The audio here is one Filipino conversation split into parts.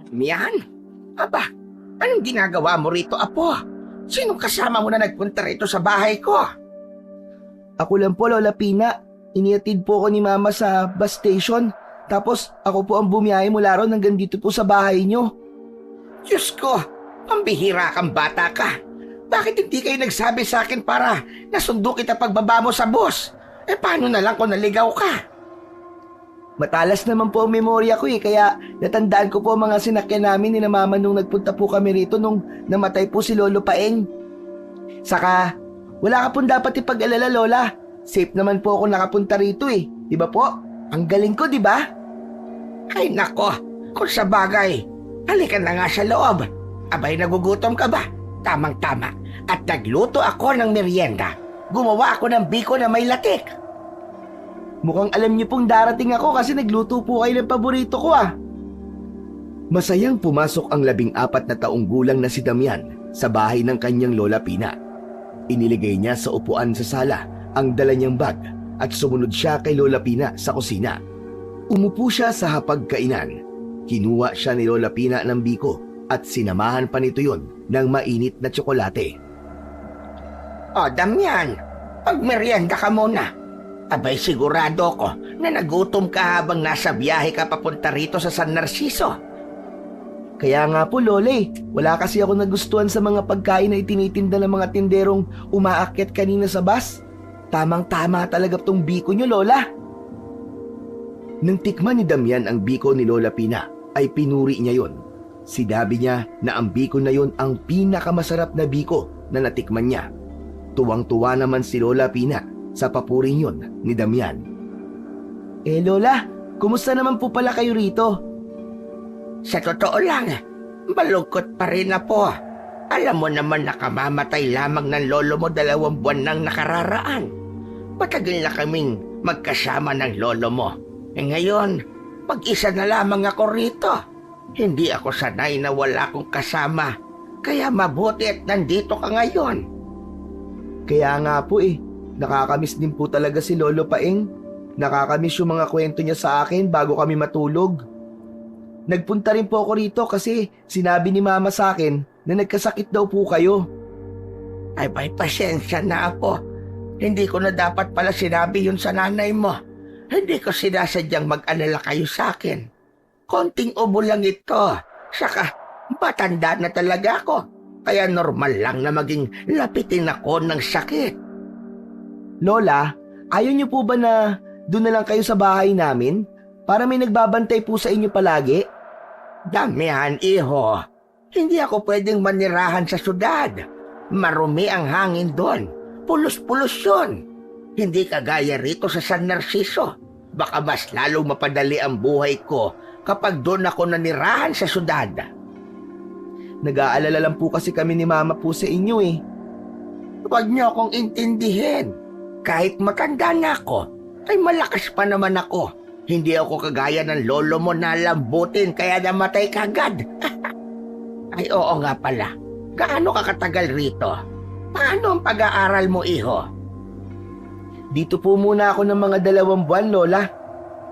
Mian? Aba, anong ginagawa mo rito, Apo? Sinong kasama mo na nagpunta rito sa bahay ko? Ako lang po, Lola Pina. Iniatid po ako ni Mama sa bus station. Tapos ako po ang bumiyahe mula ron hanggang dito po sa bahay nyo. Diyos ko, pambihira kang bata ka. Bakit hindi kayo nagsabi sa akin para nasundo kita pagbaba mo sa bus? Paano na lang kung naligaw ka? Matalas naman po ang memorya ko kaya natandaan ko po ang mga sinakyan namin ni na Mama nung nagpunta po kami rito nung namatay po si Lolo Paeng. Saka, wala ka pong dapat ipag-alala, Lola. Safe naman po ako nakapunta rito Di ba po? Ang galing ko, di ba? Ay nako, kung sa bagay, halika na nga sa loob. Abay, nagugutom ka ba? Tamang-tama. At nagluto ako ng merienda. Gumawa ako ng biko na may latik. Mukhang alam niyo pong darating ako kasi nagluto po kayo ng paborito ko Masayang pumasok ang 14 na taong gulang na si Damian sa bahay ng kanyang Lola Pina. Iniligay niya sa upuan sa sala ang dala niyang bag at sumunod siya kay Lola Pina sa kusina. Umupo siya sa hapagkainan. Kinuha siya ni Lola Pina ng biko at sinamahan pa nito yon ng mainit na tsokolate. O Damian, magmerienda ka muna. Abay, sigurado ko na nagutom ka habang nasa biyahe ka papunta rito sa San Narciso. Kaya nga po, Lola wala kasi ako nagustuhan sa mga pagkain na itinitinda ng mga tinderong umaakyat kanina sa bus. Tamang-tama talaga tong biko nyo, Lola. Nang tikman ni Damian ang biko ni Lola Pina, ay pinuri niya yon. Sinabi niya na ang biko na yon ang pinakamasarap na biko na natikman niya. Tuwang-tuwa naman si Lola Pina sa papuring yon ni Damian. Lola, kumusta naman po pala kayo rito? Sa totoo lang, malungkot pa rin na po. Alam mo naman na kamamatay lamang ng lolo mo 2 buwan nang nakararaan. Matagal na kaming magkasama ng lolo mo. Ngayon, mag-isa na lamang ako rito. Hindi ako sanay na wala akong kasama. Kaya mabuti at nandito ka ngayon. Kaya nga po nakakamiss din po talaga si Lolo Paeng. Nakakamiss yung mga kwento niya sa akin bago kami matulog. Nagpunta rin po ako rito kasi sinabi ni Mama sa akin na nagkasakit daw po kayo. Ay, pasensya na ako. Hindi ko na dapat pala sinabi yun sa nanay mo. Hindi ko sinasadyang mag-alala kayo sa akin. Konting ubo lang ito. Saka, matanda na talaga ako. Kaya normal lang na maging lapitin ako ng sakit. Lola, ayaw niyo po ba na doon na lang kayo sa bahay namin? Para may nagbabantay po sa inyo palagi? Damihan, iho. Hindi ako pwedeng manirahan sa syudad. Marumi ang hangin doon. Pulos-pulos yun. Hindi kagaya rito sa San Narciso. Baka mas lalong mapadali ang buhay ko kapag doon ako nanirahan sa syudad. Nag-aalala lang po kasi kami ni Mama po sa inyo Huwag niyo akong intindihin. Kahit matanda na ako, ay malakas pa naman ako. Hindi ako kagaya ng lolo mo na lambutin kaya namatay kagad. Ay oo nga pala. Gaano ka katagal rito? Paano ang pag-aaral mo, iho? Dito po muna ako ng mga 2 buwan, Lola.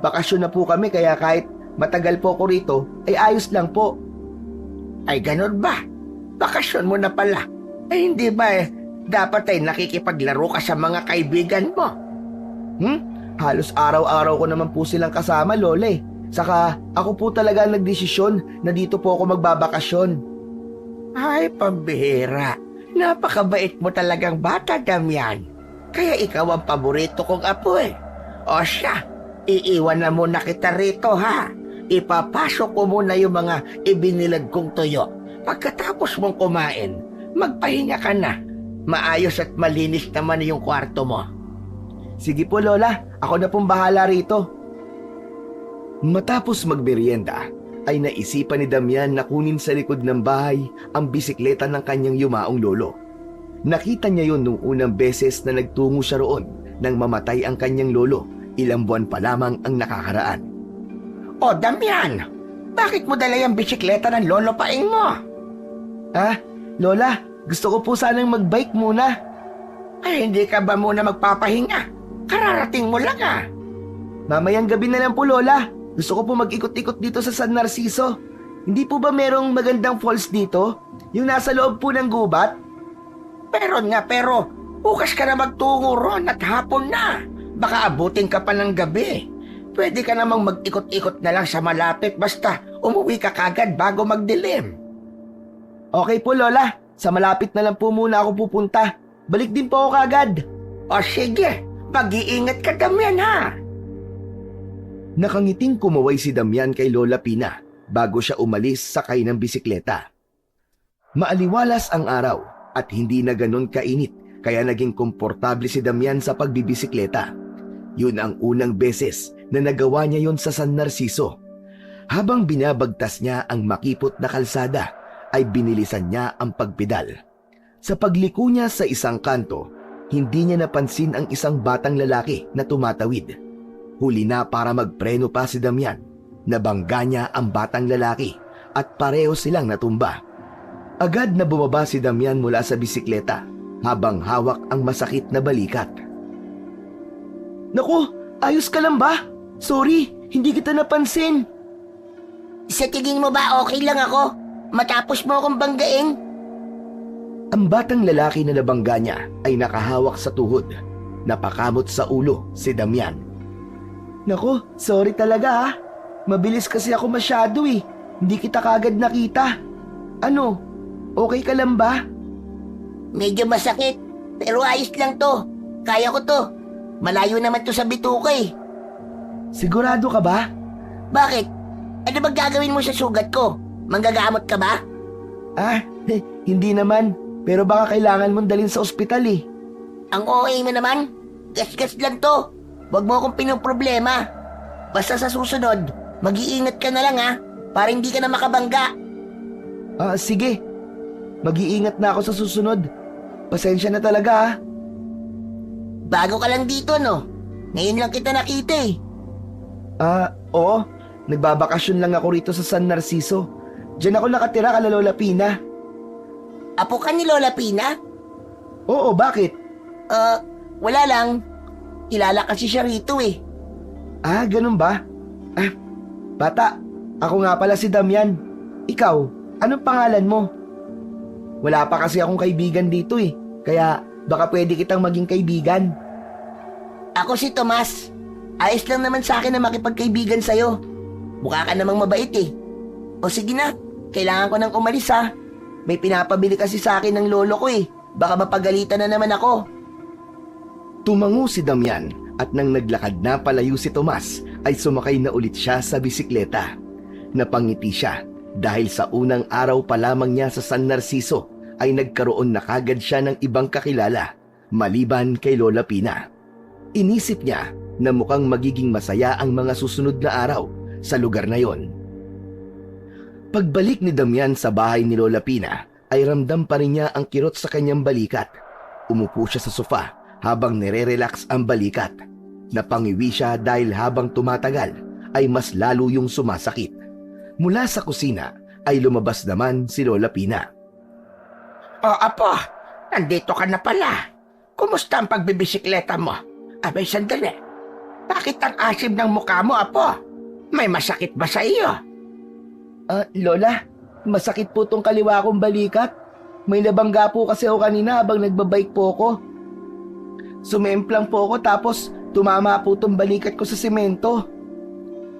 Bakasyon na po kami kaya kahit matagal po ako rito, ay ayos lang po. Ay ganun ba? Bakasyon mo na pala. Ay hindi ba dapat ay nakikipaglaro ka sa mga kaibigan mo? Halos araw-araw ko naman po silang kasama, Lola Saka ako po talaga ang nagdesisyon na dito po ako magbabakasyon. Ay, pambihira. Napakabait mo talagang bata, Damian. Kaya ikaw ang paborito kong apo O siya, iiwan na muna kita rito ha. Ipapasok ko muna yung mga ibinilad kong tuyo. Pagkatapos mong kumain, magpahinga ka na. Maayos at malinis naman yung kwarto mo. Sige po, Lola. Ako na pong bahala rito. Matapos magmerienda, ay naisipan ni Damian na kunin sa likod ng bahay ang bisikleta ng kanyang yumaong lolo. Nakita niya yon nung unang beses na nagtungo siya roon nang mamatay ang kanyang lolo. Ilang buwan pa lamang ang nakakaraan. O Damian, bakit mo dala yung bisikleta ng lolo paing mo? Lola, gusto ko po sanang magbike muna. Ay, hindi ka ba muna magpapahinga? Kararating mo lang Mamayang gabi na lang po, Lola. Gusto ko po mag-ikot-ikot dito sa San Narciso. Hindi po ba merong magandang falls dito? Yung nasa loob po ng gubat? Pero bukas ka na magtungo ron at hapon na. Baka abutin ka pa ng gabi. Pwede ka namang mag-ikot-ikot na lang sa malapit basta umuwi ka kagad bago magdilim. Okay po, Lola. Sa malapit na lang po muna ako pupunta. Balik din po ako kagad. O sige, mag-iingat ka, Damian, ha? Nakangiting kumaway si Damian kay Lola Pina bago siya umalis sakay ng bisikleta. Maaliwalas ang araw at hindi na ganun kainit kaya naging komportable si Damian sa pagbibisikleta. Yun ang unang beses na nagawa niya yon sa San Narciso. Habang binabagtas niya ang makipot na kalsada, ay binilisan niya ang pagpedal. Sa pagliko niya sa isang kanto, hindi niya napansin ang isang batang lalaki na tumatawid. Huli na para magpreno pa si Damian. Nabangga niya ang batang lalaki at pareho silang natumba. Agad na bumaba si Damian mula sa bisikleta habang hawak ang masakit na balikat. Naku, ayos ka lang ba? Sorry, hindi kita napansin. Sa tingin mo ba okay lang ako? Matapos mo akong banggaing? Ang batang lalaki na nabangga niya ay nakahawak sa tuhod. Napakamot sa ulo si Damian. Naku, sorry talaga ha. Mabilis kasi ako masyado eh. Hindi kita kagad nakita. Ano, okay ka lang ba? Medyo masakit, pero ayos lang to. Kaya ko to. Malayo naman to sa bituka eh. Sigurado ka ba? Bakit? Ano ba gagawin mo sa sugat ko? Manggagamot ka ba? Ah, hindi naman. Pero baka kailangan mong dalhin sa ospital eh. Ang OA mo naman. Gas-gas lang to. Huwag mo akong pinoproblema. Basta sa susunod, mag-iingat ka na lang ha. Para hindi ka na makabangga. Ah, sige. Mag-iingat na ako sa susunod. Pasensya na talaga ha. Bago ka lang dito no? Ngayon lang kita nakita eh. Ah, oo. Nagbabakasyon lang ako rito sa San Narciso. Diyan ako nakatira kala Lola Pina. Apo ka ni Lola Pina? Oo, bakit? Wala lang. Kilala kasi siya rito eh. Ah, ganun ba? Ah, bata, ako nga pala si Damian. Ikaw, anong pangalan mo? Wala pa kasi akong kaibigan dito eh. Kaya baka pwede kitang maging kaibigan. Ako si Tomas. Ayos lang naman sa akin na makipagkaibigan sa'yo. Mukha ka namang mabait eh. O sige na, kailangan ko nang umalis ha. May pinapabili kasi sa akin ng lolo ko eh. Baka mapagalitan na naman ako. Tumango si Damian at nang naglakad na palayo si Tomas ay sumakay na ulit siya sa bisikleta. Napangiti siya dahil sa unang araw pa lamang niya sa San Narciso ay nagkaroon na kagad siya ng ibang kakilala maliban kay Lola Pina. Inisip niya na mukhang magiging masaya ang mga susunod na araw sa lugar na yon. Pagbalik ni Damian sa bahay ni Lola Pina ay ramdam pa rin niya ang kirot sa kanyang balikat. Umupo siya sa sofa habang nire-relax ang balikat. Napangiwi siya dahil habang tumatagal ay mas lalo yung sumasakit. Mula sa kusina ay lumabas naman si Lola Pina. O apo, nandito ka na pala. Kumusta ang pagbibisikleta mo? Abay sandali. Bakit ang asim ng mukha mo, apo? May masakit ba sa iyo? Lola, masakit po tong kaliwa kong balikat. May nabangga po kasi ako kanina habang nagbabike po ako. Sumemplang po ako tapos tumama po tong balikat ko sa semento.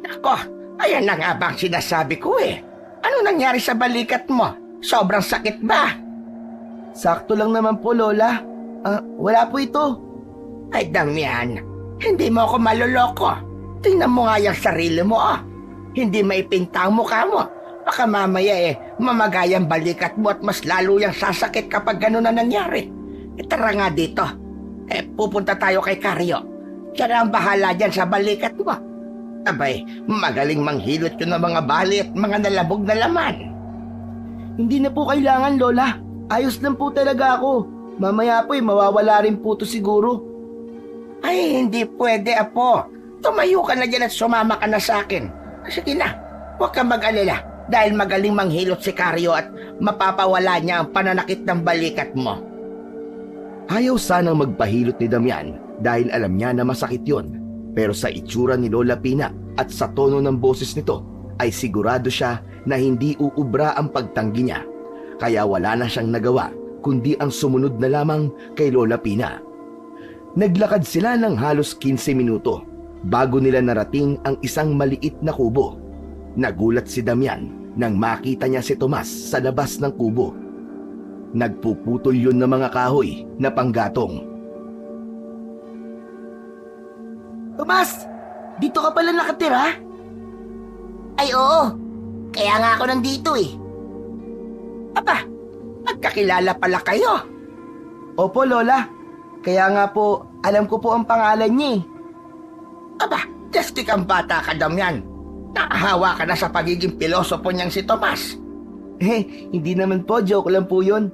Ako, ayan na nga bang sinasabi ko eh. Ano nangyari sa balikat mo? Sobrang sakit ba? Sakto lang naman po, Lola. Wala po ito. Ay, Damian, hindi mo ako maloloko. Tingnan mo nga yung sarili mo, ah. Hindi maipinta ang mukha mo. Baka mamaya mamagay ang balikat mo at mas lalo yung sasakit kapag gano'n na nangyari. Tara nga dito. Pupunta tayo kay Karyo. Siya na ang bahala dyan sa balikat mo. Abay, magaling manghilot yun ng mga bali at mga nalabog na laman. Hindi na po kailangan, Lola. Ayos lang po talaga ako. Mamaya po mawawala rin po to siguro. Ay, hindi pwede, apo. Tumayo ka na dyan at sumama ka na sa akin. Sige na, huwag kang mag-alala dahil magaling manghilot si Karyo at mapapawala niya ang pananakit ng balikat mo. Ayaw sanang magpahilot ni Damian dahil alam niya na masakit yon. Pero sa itsura ni Lola Pina at sa tono ng boses nito ay sigurado siya na hindi uubra ang pagtanggi niya. Kaya wala na siyang nagawa kundi ang sumunod na lamang kay Lola Pina. Naglakad sila ng halos 15 minuto bago nila narating ang isang maliit na kubo. Nagulat si Damian nang makita niya si Tomas sa labas ng kubo. Nagpuputol yun ng mga kahoy na panggatong. Tomas! Dito ka pala nakatira? Ay oo, kaya nga ako nandito eh. Aba, magkakilala pala kayo. Opo, Lola. Kaya nga po, alam ko po ang pangalan niya eh. Aba, testik ang bata ka, Damian. Nakahawa ka na sa pagiging pilosopo niyang si Tomas. Hindi naman po, joke lang po yun.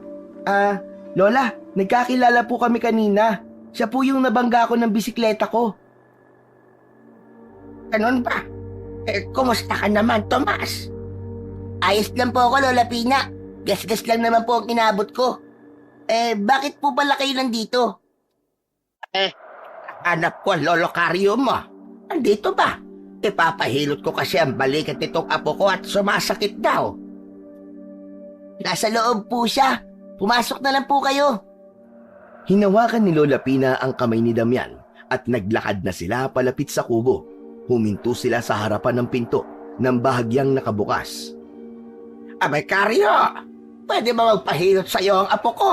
Lola, nagkakilala po kami kanina. Siya po yung nabangga ko ng bisikleta ko. Ganun ba? Kumusta ka naman, Tomas? Ayos lang po ako, Lola Pina. Gas-gas lang naman po ang inabot ko. Bakit po pala kayo nandito? Hanap ko ang lolo Karyo mo. Andito ba? Ipapahilot ko kasi ang balikat nitong apo ko at sumasakit daw. Nasa loob po siya. Pumasok na lang po kayo. Hinawakan ni Lola Pina ang kamay ni Damian at naglakad na sila palapit sa kubo. Huminto sila sa harapan ng pinto ng bahagyang nakabukas. Abay, Karyo! Pwede ba magpahilot sa'yo ang apo ko?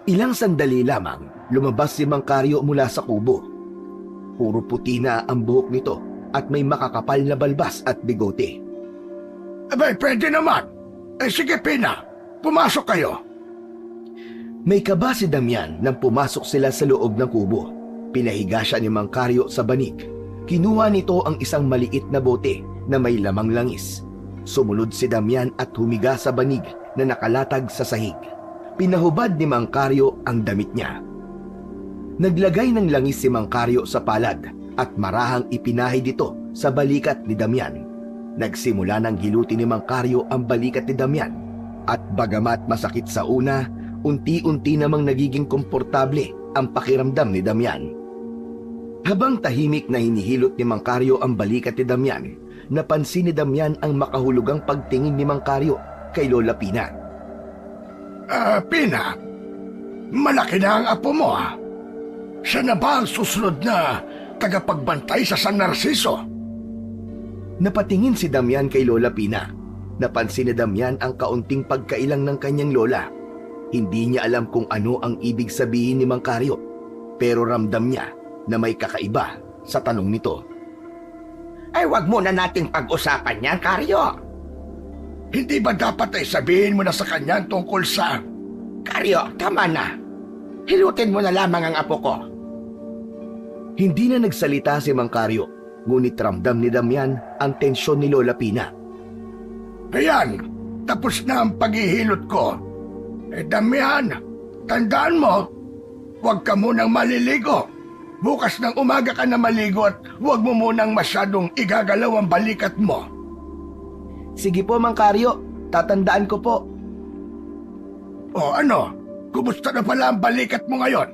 Ilang sandali lamang, lumabas si Mang Karyo mula sa kubo. Puro puti na ang buhok nito at may makakapal na balbas at bigote. Abay, pwede naman. Sige, Pina. Pumasok kayo. May kaba si Damian nang pumasok sila sa loob ng kubo. Pinahiga siya ni Mang Karyo sa banig. Kinuha nito ang isang maliit na bote na may lamang langis. Sumunod si Damian at humiga sa banig na nakalatag sa sahig. Pinahubad ni Mang Karyo ang damit niya. Naglagay ng langis si Mang Karyo sa palad at marahang ipinahid ito sa balikat ni Damian. Nagsimula ng hilutin ni Mang Karyo ang balikat ni Damian at bagamat masakit sa una, unti-unti namang nagiging komportable ang pakiramdam ni Damian. Habang tahimik na hinihilot ni Mang Karyo ang balikat ni Damian, napansin ni Damian ang makahulugang pagtingin ni Mang Karyo kay Lola Pina. Pina, malaki na ang apo mo ah. Siya na ba ang susunod na tagapagbantay sa San Narciso? Napatingin si Damian kay Lola Pina. Napansin ni Damian ang kaunting pagkailang ng kanyang lola. Hindi niya alam kung ano ang ibig sabihin ni Mang Karyo, pero ramdam niya na may kakaiba sa tanong nito. Ay, wag muna nating pag-usapan yan, Karyo. Hindi ba dapat ay sabihin mo na sa kanya tungkol sa... Karyo, tama na. Hilutin mo na lamang ang apo ko. Hindi na nagsalita si Mang Karyo, ngunit ramdam ni Damian ang tensyon ni Lola Pina. Ayan, tapos na ang paghihilot ko. Damian, tandaan mo, huwag ka munang maliligo. Bukas ng umaga ka na maligo at huwag mo munang masyadong igagalaw ang balikat mo. Sige po, Mang Karyo. Tatandaan ko po. O ano, kumusta na pala ang balikat mo ngayon?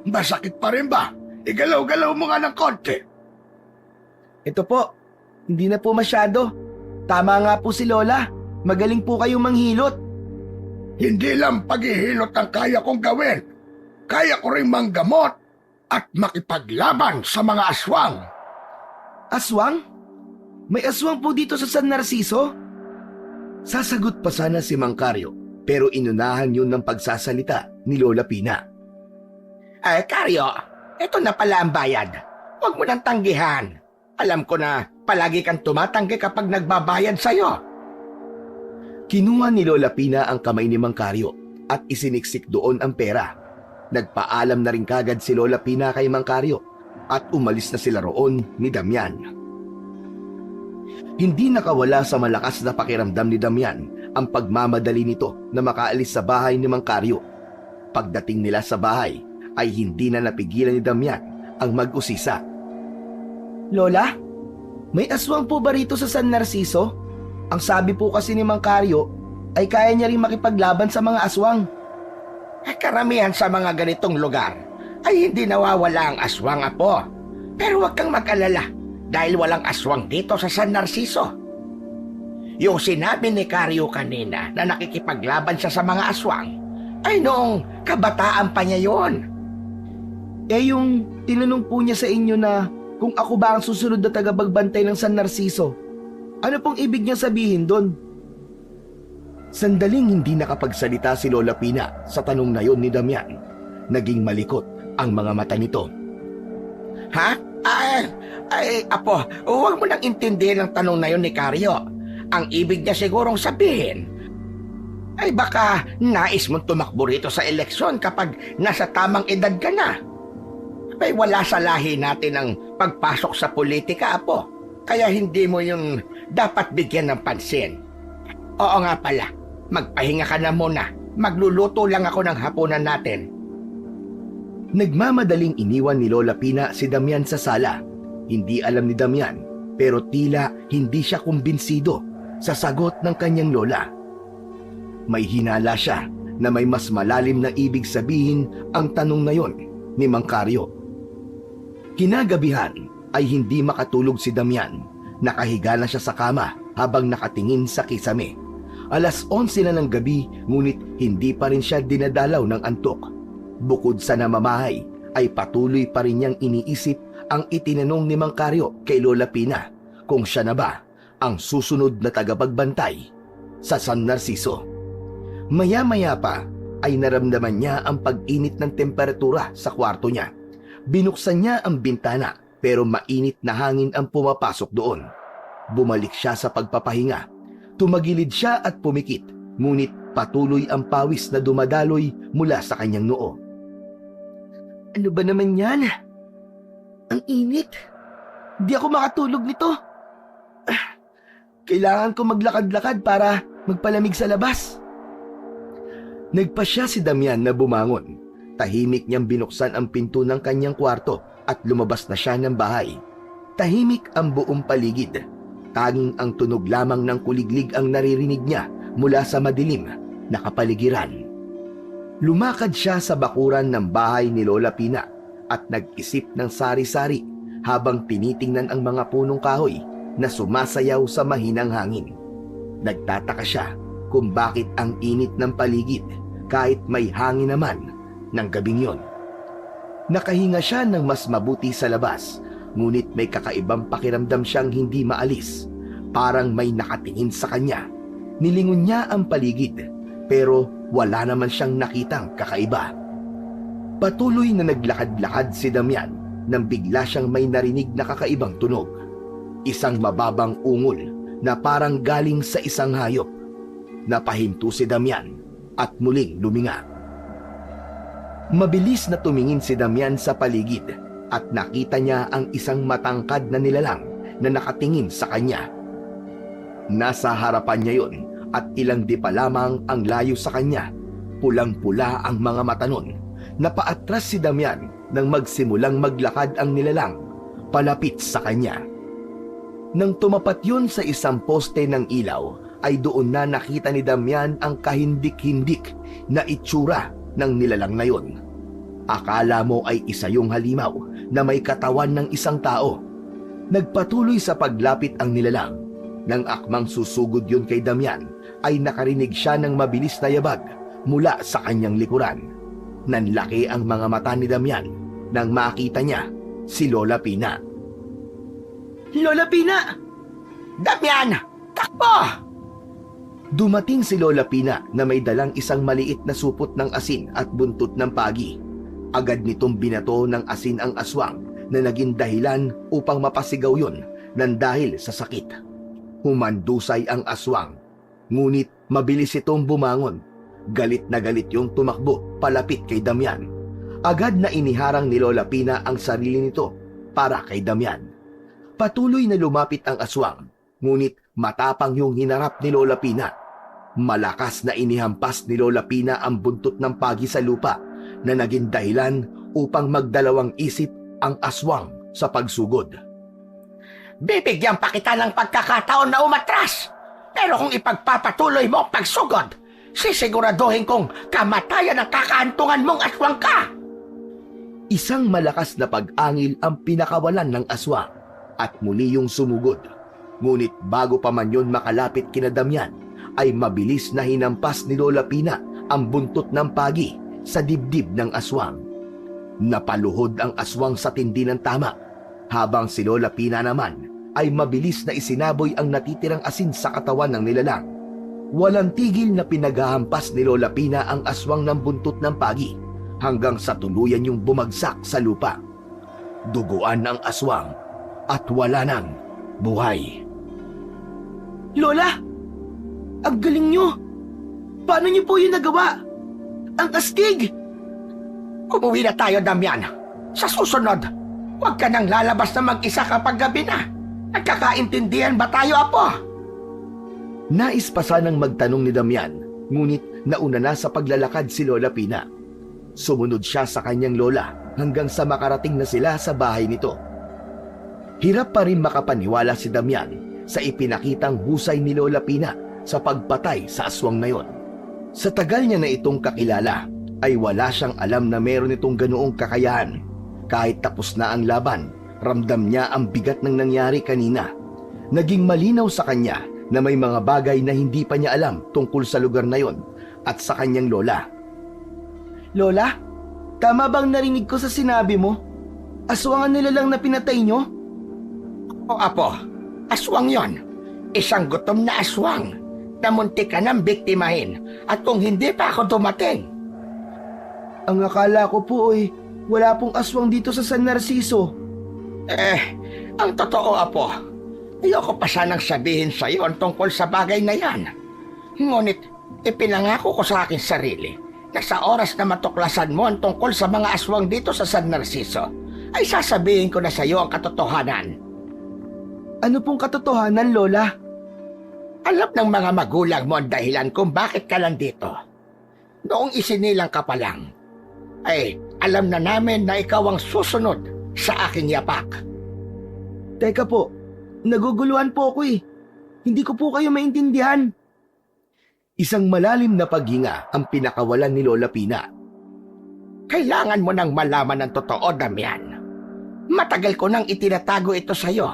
Masakit pa rin ba? Igalaw-galaw mo nga ng konti. Ito po, hindi na po masyado. Tama nga po si Lola. Magaling po kayong manghilot. Hindi lang paghihilot ang kaya kong gawin. Kaya ko rin manggamot at makipaglaban sa mga aswang. Aswang? May aswang po dito sa San Narciso? Sasagot pa sana si Mang Karyo, pero inunahan yun ng pagsasalita ni Lola Pina. Ay, Karyo, ito na pala ang bayad. Huwag mo nang tanggihan. Alam ko na palagi kang tumatanggi kapag nagbabayad sa'yo. Kinuha ni Lola Pina ang kamay ni Mang Karyo at isiniksik doon ang pera. Nagpaalam na rin kagad si Lola Pina kay Mang Karyo at umalis na sila roon ni Damian. Hindi nakawala sa malakas na pakiramdam ni Damian ang pagmamadali nito na makaalis sa bahay ni Mang Karyo. Pagdating nila sa bahay ay hindi na napigilan ni Damian ang mag-usisa. Lola, may aswang po ba rito sa San Narciso? Ang sabi po kasi ni Mang Karyo ay kaya niya rin makipaglaban sa mga aswang. Karamihan sa mga ganitong lugar ay hindi nawawala ang aswang, apo. Pero huwag kang mag-alala. dahil walang aswang dito sa San Narciso. Yung sinabi ni Karyo kanina na nakikipaglaban siya sa mga aswang, ay noong kabataan pa niya yon. Eh yung tinanong po niya sa inyo na kung ako ba ang susunod na tagapagbantay ng San Narciso, ano pong ibig niya sabihin doon? Sandaling hindi nakapagsalita si Lola Pina sa tanong na yon ni Damian. Naging malikot ang mga mata nito. Ha? Apo, huwag mo nang intindihin ang tanong na yon ni Karyo. Ang ibig niya sigurong sabihin, ay baka nais mong tumakbo rito sa eleksyon kapag nasa tamang edad ka na. Ay wala sa lahi natin ang pagpasok sa politika, Apo. Kaya hindi mo yung dapat bigyan ng pansin. Oo nga pala, magpahinga ka na muna. Magluluto lang ako ng hapunan natin. Nagmamadaling iniwan ni Lola Pina si Damian sa sala. Hindi alam ni Damian, pero tila hindi siya kumbinsido sa sagot ng kanyang lola. May hinala siya na may mas malalim na ibig sabihin ang tanong na yon ni Mang Karyo. Kinagabihan ay hindi makatulog si Damian. Nakahiga na siya sa kama habang nakatingin sa kisame. 11:00 na ng gabi, ngunit hindi pa rin siya dinadalaw ng antok. Bukod sa namamahay, ay patuloy pa rin niyang iniisip ang itinanong ni Mang Karyo kay Lola Pina kung siya na ba ang susunod na tagapagbantay sa San Narciso. Maya-maya pa ay naramdaman niya ang pag-init ng temperatura sa kwarto niya. Binuksan niya ang bintana pero mainit na hangin ang pumapasok doon. Bumalik siya sa pagpapahinga. Tumagilid siya at pumikit, ngunit patuloy ang pawis na dumadaloy mula sa kanyang noo. Ano ba naman yan? Ang init. Di ako makatulog nito. Kailangan ko maglakad-lakad para magpalamig sa labas. Nagpasya si Damian na bumangon. Tahimik niyang binuksan ang pinto ng kanyang kwarto at lumabas na siya ng bahay. Tahimik ang buong paligid. Tanging ang tunog lamang ng kuliglig ang naririnig niya mula sa madilim na kapaligiran. Lumakad siya sa bakuran ng bahay ni Lola Pina at nag-isip ng sari-sari habang tinitingnan ang mga punong kahoy na sumasayaw sa mahinang hangin. Nagtataka siya kung bakit ang init ng paligid kahit may hangin naman ng gabing yon. Nakahinga siya ng mas mabuti sa labas, ngunit may kakaibang pakiramdam siyang hindi maalis. Parang may nakatingin sa kanya. Nilingon niya ang paligid, pero wala naman siyang nakitang kakaiba. Patuloy na naglakad-lakad si Damian nang bigla siyang may narinig na kakaibang tunog. Isang mababang ungol na parang galing sa isang hayop. Napahinto si Damian at muling luminga. Mabilis na tumingin si Damian sa paligid at nakita niya ang isang matangkad na nilalang na nakatingin sa kanya. Nasa harapan niya yon at ilang di pa lamang ang layo sa kanya. Pulang-pula ang mga mata nun. Napaatras si Damian nang magsimulang maglakad ang nilalang palapit sa kanya. Nang tumapat yun sa isang poste ng ilaw, ay doon na nakita ni Damian ang kahindik-hindik na itsura ng nilalang na yun. Akala mo ay isa yung halimaw na may katawan ng isang tao. Nagpatuloy sa paglapit ang nilalang. Nang akmang susugod yun kay Damian, ay nakarinig siya ng mabilis na yabag mula sa kanyang likuran. Nanlaki ang mga mata ni Damian nang makita niya si Lola Pina. Lola Pina! Damian! Takbo! Dumating si Lola Pina na may dalang isang maliit na supot ng asin at buntot ng pagi. Agad nitong binato ng asin ang aswang na naging dahilan upang mapasigaw yun nang dahil sa sakit. Humandusay ang aswang, ngunit mabilis itong bumangon. Galit na galit yung tumakbo palapit kay Damian. Agad na iniharang ni Lola Pina ang sarili nito para kay Damian. Patuloy na lumapit ang aswang, ngunit matapang yung hinarap ni Lola Pina. Malakas na inihampas ni Lola Pina ang buntot ng pagi sa lupa na naging dahilan upang magdalawang isip ang aswang sa pagsugod. Bibigyan pa kita ng pagkakataon na umatras. Pero kung ipagpapatuloy mo ang pagsugod, sisiguraduhin kong kamatayan ang kakaantungan mong aswang ka. Isang malakas na pag-angil ang pinakawalan ng aswang. at muli yung sumugod. Ngunit bago pa man yun makalapit kina Damian, ay mabilis na hinampas ni Lola Pina ang buntot ng pagi sa dibdib ng aswang. Napaluhod ang aswang sa tindi ng tama, habang si Lola Pina naman ay mabilis na isinaboy ang natitirang asin sa katawan ng nilalang. Walang tigil na pinaghahampas ni Lola Pina ang aswang ng buntot ng pagi hanggang sa tuluyan yung bumagsak sa lupa. Duguan ang aswang at wala nang buhay. Lola! Ang galing nyo! Paano nyo po yun nagawa? Ang astig! Umuwi na tayo, Damian. Sa susunod, huwag ka nang lalabas na mag-isa kapag gabi na. Nagkakaintindihan ba tayo, Apo? Nais pa sanang magtanong ni Damian, ngunit nauna na sa paglalakad si Lola Pina. Sumunod siya sa kanyang lola hanggang sa makarating na sila sa bahay nito. Hirap pa rin makapaniwala si Damian sa ipinakitang husay ni Lola Pina sa pagpatay sa aswang na yon. Sa tagal niya na itong kakilala, ay wala siyang alam na meron itong ganoong kakayahan. Kahit tapos na ang laban, ramdam niya ang bigat ng nangyari kanina. Naging malinaw sa kanya na may mga bagay na hindi pa niya alam tungkol sa lugar na yon at sa kanyang lola. Lola, tama bang narinig ko sa sinabi mo? Aswangan nila lang na pinatay nyo? O Apo, aswang yon. Isang gutom na aswang na muntik ka nang biktimahin at kung hindi pa ako dumating. Ang akala ko po ay wala pong aswang dito sa San Narciso. Ang totoo, Apo, ayoko pa sanang sabihin sa iyo ang tungkol sa bagay na yan. Ngunit ipinangako ko sa aking sarili na sa oras na matuklasan mo ang tungkol sa mga aswang dito sa San Narciso, ay sasabihin ko na sa iyo ang katotohanan. Ano pong katotohanan, Lola? Alam ng mga magulang mo ang dahilan kung bakit ka nandito. Noong isinilang ka pa lang, ay alam na namin na ikaw ang susunod sa aking yapak. Teka po, naguguluhan po ako eh. Hindi ko po kayo maintindihan. Isang malalim na paghinga ang pinakawalan ni Lola Pina. Kailangan mo nang malaman ang totoo, Damian. Matagal ko nang itinatago ito sa iyo.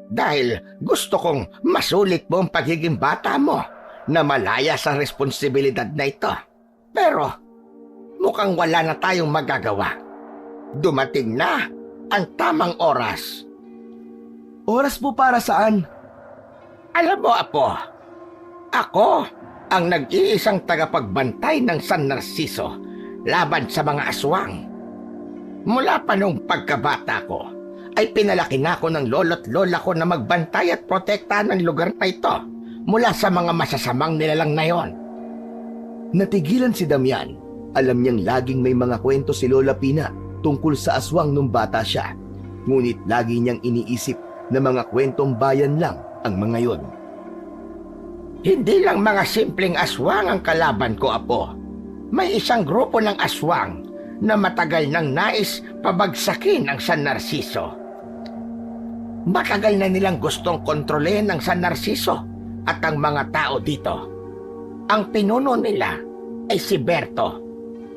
Dahil gusto kong masulit mo ang pagiging bata mo na malaya sa responsibilidad na ito. Pero mukhang wala na tayong magagawa. Dumating na ang tamang oras. Oras po para saan? Alam mo, Apo, ako ang nag-iisang tagapagbantay ng San Narciso laban sa mga aswang. Mula pa nung pagkabata ko, ay pinalaki na ako ng lolo't lola ko na magbantay at protektahan ng lugar na ito mula sa mga masasamang nilalang na yon. Natigilan si Damian. Alam niyang laging may mga kwento si Lola Pina tungkol sa aswang nung bata siya. Ngunit lagi niyang iniisip na mga kwentong bayan lang ang mga yon. Hindi lang mga simpleng aswang ang kalaban ko, Apo. May isang grupo ng aswang na matagal nang nais pabagsakin ang San Narciso. Matagal na nilang gustong kontrolin ang San Narciso at ang mga tao dito. Ang pinuno nila ay si Berto,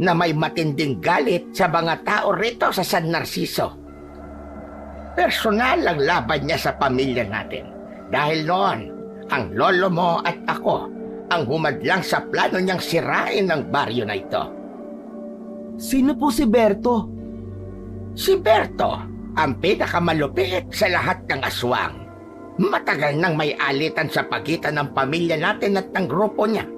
na may matinding galit sa mga tao rito sa San Narciso. Personal ang laban niya sa pamilya natin. Dahil noon, ang lolo mo at ako ang humadlang sa plano niyang sirain ang baryo na ito. Sino po si Berto? Si Berto ang pinakamalupit sa lahat ng aswang. Matagal nang may alitan sa pagitan ng pamilya natin at ng grupo niya.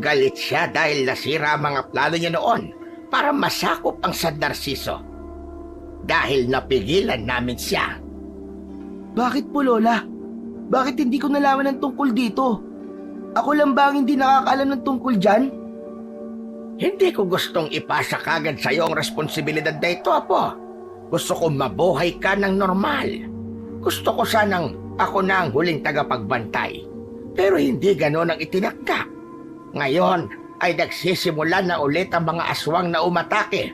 Galit siya dahil nasira ang mga plano niya noon para masakop ang San Narciso. Dahil napigilan namin siya. Bakit po, Lola? Bakit hindi ko nalaman ng tungkol dito? Ako lang ba ang hindi nakakaalam ng tungkol dyan? Hindi ko gustong ipasa kagad sa iyo ang responsibilidad na ito, Apo. Gusto ko mabuhay ka ng normal. Gusto ko sanang ako na ang huling tagapagbantay. Pero hindi ganon ang itinakda. Ngayon ay nagsisimula na ulit ang mga aswang na umatake.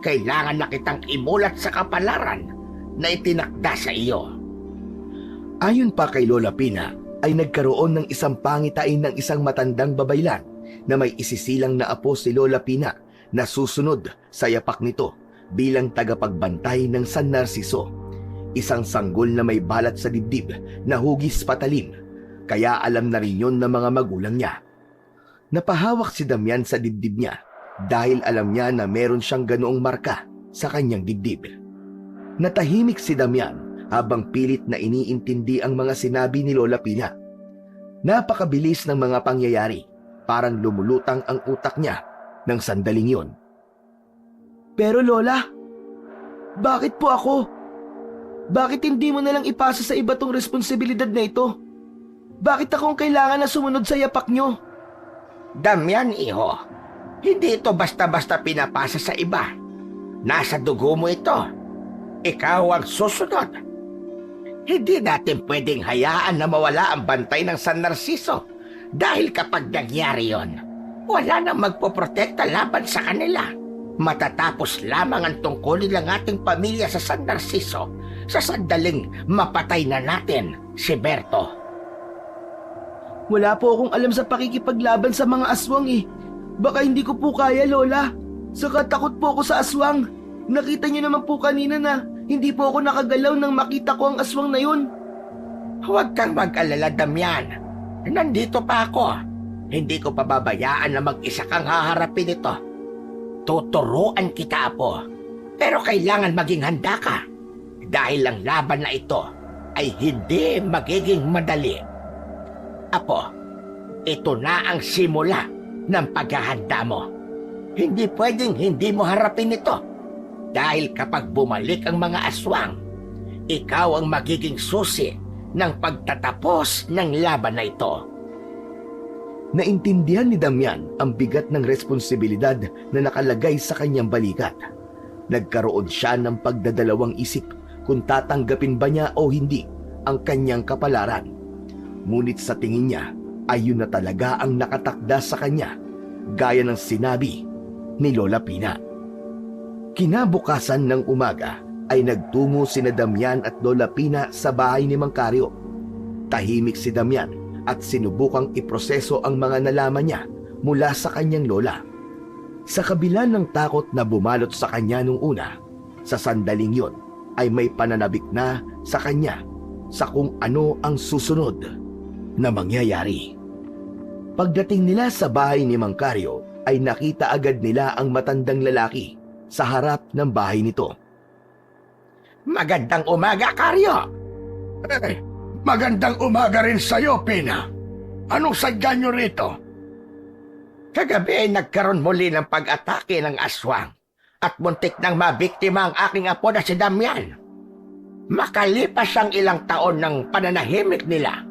Kailangan na kitang imulat sa kapalaran na itinakda sa iyo. Ayon pa kay Lola Pina, ay nagkaroon ng isang pangitain ng isang matandang babaylan na may isisilang na apo si Lola Pina na susunod sa yapak nito bilang tagapagbantay ng San Narciso. Isang sanggol na may balat sa dibdib na hugis patalim, kaya alam na rin yun ng mga magulang niya. Napahawak si Damian sa dibdib niya dahil alam niya na meron siyang ganoong marka sa kanyang dibdib. Natahimik si Damian habang pilit na iniintindi ang mga sinabi ni Lola Pina. Napakabilis ng mga pangyayari, parang lumulutang ang utak niya ng sandaling yon. Pero Lola, bakit po ako? Bakit hindi mo nalang ipasa sa iba tong responsibilidad na ito? Bakit ako ang kailangan na sumunod sa yapak nyo? Damian, iho, hindi ito basta-basta pinapasa sa iba. Nasa dugo mo ito. Ikaw ang susunod. Hindi natin pwedeng hayaan na mawala ang bantay ng San Narciso dahil kapag nangyari yon, wala nang magpoprotekta laban sa kanila. Matatapos lamang ang tungkulin ng ating pamilya sa San Narciso sa sandaling mapatay na natin si Berto. Wala po akong alam sa pakikipaglaban sa mga aswang eh. Baka hindi ko po kaya, Lola. Saka takot po ako sa aswang. Nakita niyo naman po kanina na hindi po ako nakagalaw nang makita ko ang aswang na yun. Huwag kang mag-alala, Damian. Nandito pa ako. Hindi ko pababayaan na mag-isa kang haharapin ito. Tuturuan kita, Apo. Pero kailangan maging handa ka. Dahil ang laban na ito ay hindi magiging madali. Apo, ito na ang simula ng paghahanda mo. Hindi pwedeng hindi mo harapin ito. Dahil kapag bumalik ang mga aswang, ikaw ang magiging susi ng pagtatapos ng laban na ito. Naintindihan ni Damian ang bigat ng responsibilidad na nakalagay sa kanyang balikat. Nagkaroon siya ng pagdadalawang isip kung tatanggapin ba niya o hindi ang kanyang kapalaran. Ngunit sa tingin niya ay yun na talaga ang nakatakda sa kanya, gaya ng sinabi ni Lola Pina. Kinabukasan ng umaga ay nagtungo sina Damian at Lola Pina sa bahay ni Mang Caryo. Tahimik si Damian at sinubukang iproseso ang mga nalaman niya mula sa kanyang lola. Sa kabila ng takot na bumalot sa kanya nung una, sa sandaling yon ay may pananabik na sa kanya sa kung ano ang susunod na mangyayari. Pagdating nila sa bahay ni Mang Caryo ay nakita agad nila ang matandang lalaki sa harap ng bahay nito. Magandang umaga, Caryo! Magandang umaga rin sa'yo, Pina. Anong sadya nyo rito? Kagabi ay nagkaroon muli ng pag-atake ng aswang at muntik nang mabiktima ang aking apo na si Damian. Makalipas ang ilang taon ng pananahimik nila,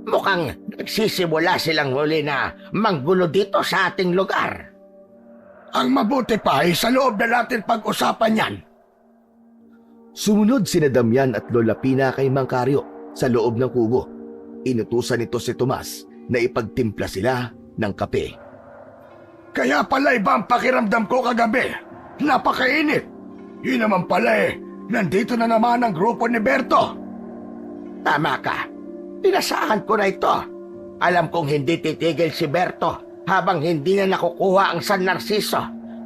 mukhang nagsisimula silang muli na manggulo dito sa ating lugar. Ang mabuti pa ay sa loob na natin pag-usapan yan. Sumunod sina Damian at Lola Pina kay Mang Caryo sa loob ng kubo. Inutusan nito si Tomas na ipagtimpla sila ng kape. Kaya pala iba ang pakiramdam ko kagabi. Napakainit. Yun naman pala nandito na naman ang grupo ni Berto. Tama ka. Pinasahan ko na ito. Alam kong hindi titigil si Berto habang hindi na nakukuha ang San Narciso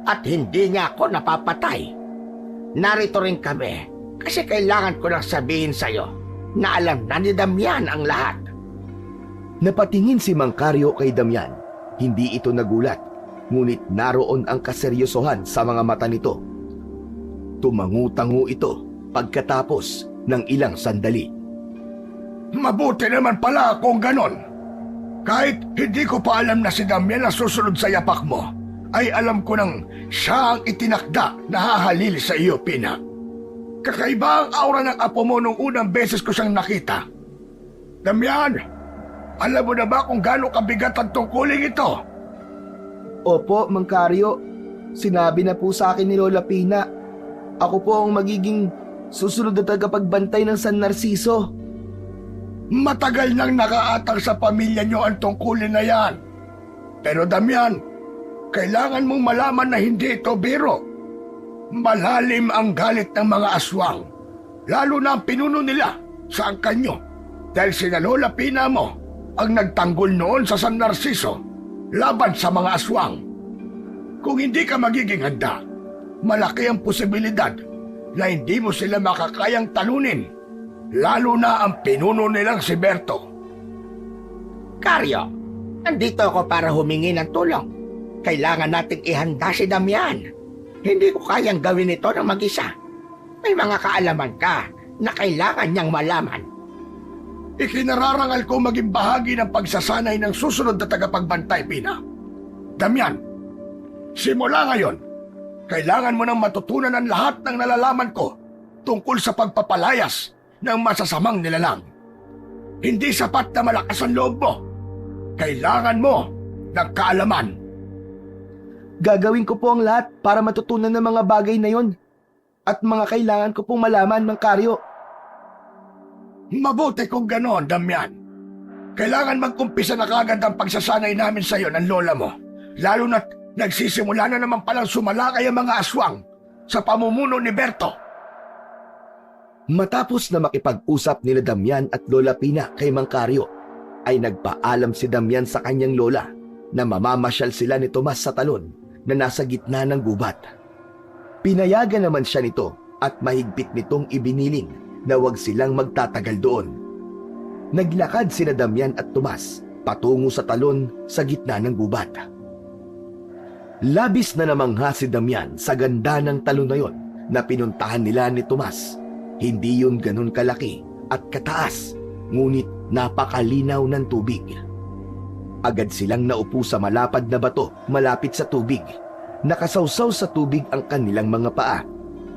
at hindi niya ako napapatay. Narito rin kami kasi kailangan ko lang sabihin sa'yo na alam na ni Damian ang lahat. Napatingin si Mang Caryo kay Damian. Hindi ito nagulat, ngunit naroon ang kaseryosohan sa mga mata nito. Tumangu-tangu ito pagkatapos ng ilang sandali. Mabuti naman pala kung ganon. Kahit hindi ko pa alam na si Damian ang susunod sa yapak mo, ay alam ko nang siya ang itinakda na hahalili sa iyo, Pina. Kakaiba ang aura ng apo mo nung unang beses ko siyang nakita. Damian, alam mo na ba kung gaano kabigat ang tungkulin ito? Opo, Mang Caryo. Sinabi na po sa akin ni Lola Pina. Ako po ang magiging susunod na tagapagbantay ng San Narciso. Matagal nang nakaatang sa pamilya niyo ang tungkulin na yan. Pero Damian, kailangan mong malaman na hindi ito biro. Malalim ang galit ng mga aswang, lalo na ang pinuno nila sa angkanyo. Dahil sina Lola Pina mo ang nagtanggol noon sa San Narciso laban sa mga aswang. Kung hindi ka magiging handa, malaki ang posibilidad na hindi mo sila makakayang talunin lalo na ang pinuno nilang si Berto. Karyo, nandito ako para humingi ng tulong. Kailangan nating ihanda si Damian. Hindi ko kayang gawin ito ng mag-isa. May mga kaalaman ka na kailangan niyang malaman. Ikinararangal ko maging bahagi ng pagsasanay ng susunod na tagapagbantay, Pina. Damian, simula ngayon, kailangan mo nang matutunan ang lahat ng nalalaman ko tungkol sa pagpapalayas ng masasamang nilalang. Hindi sapat na malakas ang loob mo. Kailangan mo ng kaalaman. Gagawin ko po ang lahat para matutunan ng mga bagay na yon at mga kailangan ko pong malaman, Mang Karyo. Mabuti kung ganoon, Damian. Kailangan magkumpisa na kagad ang pagsasanay namin sa iyo ng lola mo. Lalo na't nagsisimula na naman palang sumalakay ang mga aswang sa pamumuno ni Berto. Matapos na makipag-usap nila Damian at Lola Pina kay Mang Karyo, ay nagpaalam si Damian sa kanyang lola na mamamasyal sila ni Tomas sa talon na nasa gitna ng gubat. Pinayagan naman siya nito at mahigpit nitong ibiniling na huwag silang magtatagal doon. Naglakad sina Damian at Tomas patungo sa talon sa gitna ng gubat. Labis na namangha si Damian sa ganda ng talon na yon na pinuntahan nila ni Tomas. Hindi yun ganun kalaki at kataas, ngunit napakalinaw ng tubig. Agad silang naupo sa malapad na bato malapit sa tubig. Nakasawsaw sa tubig ang kanilang mga paa.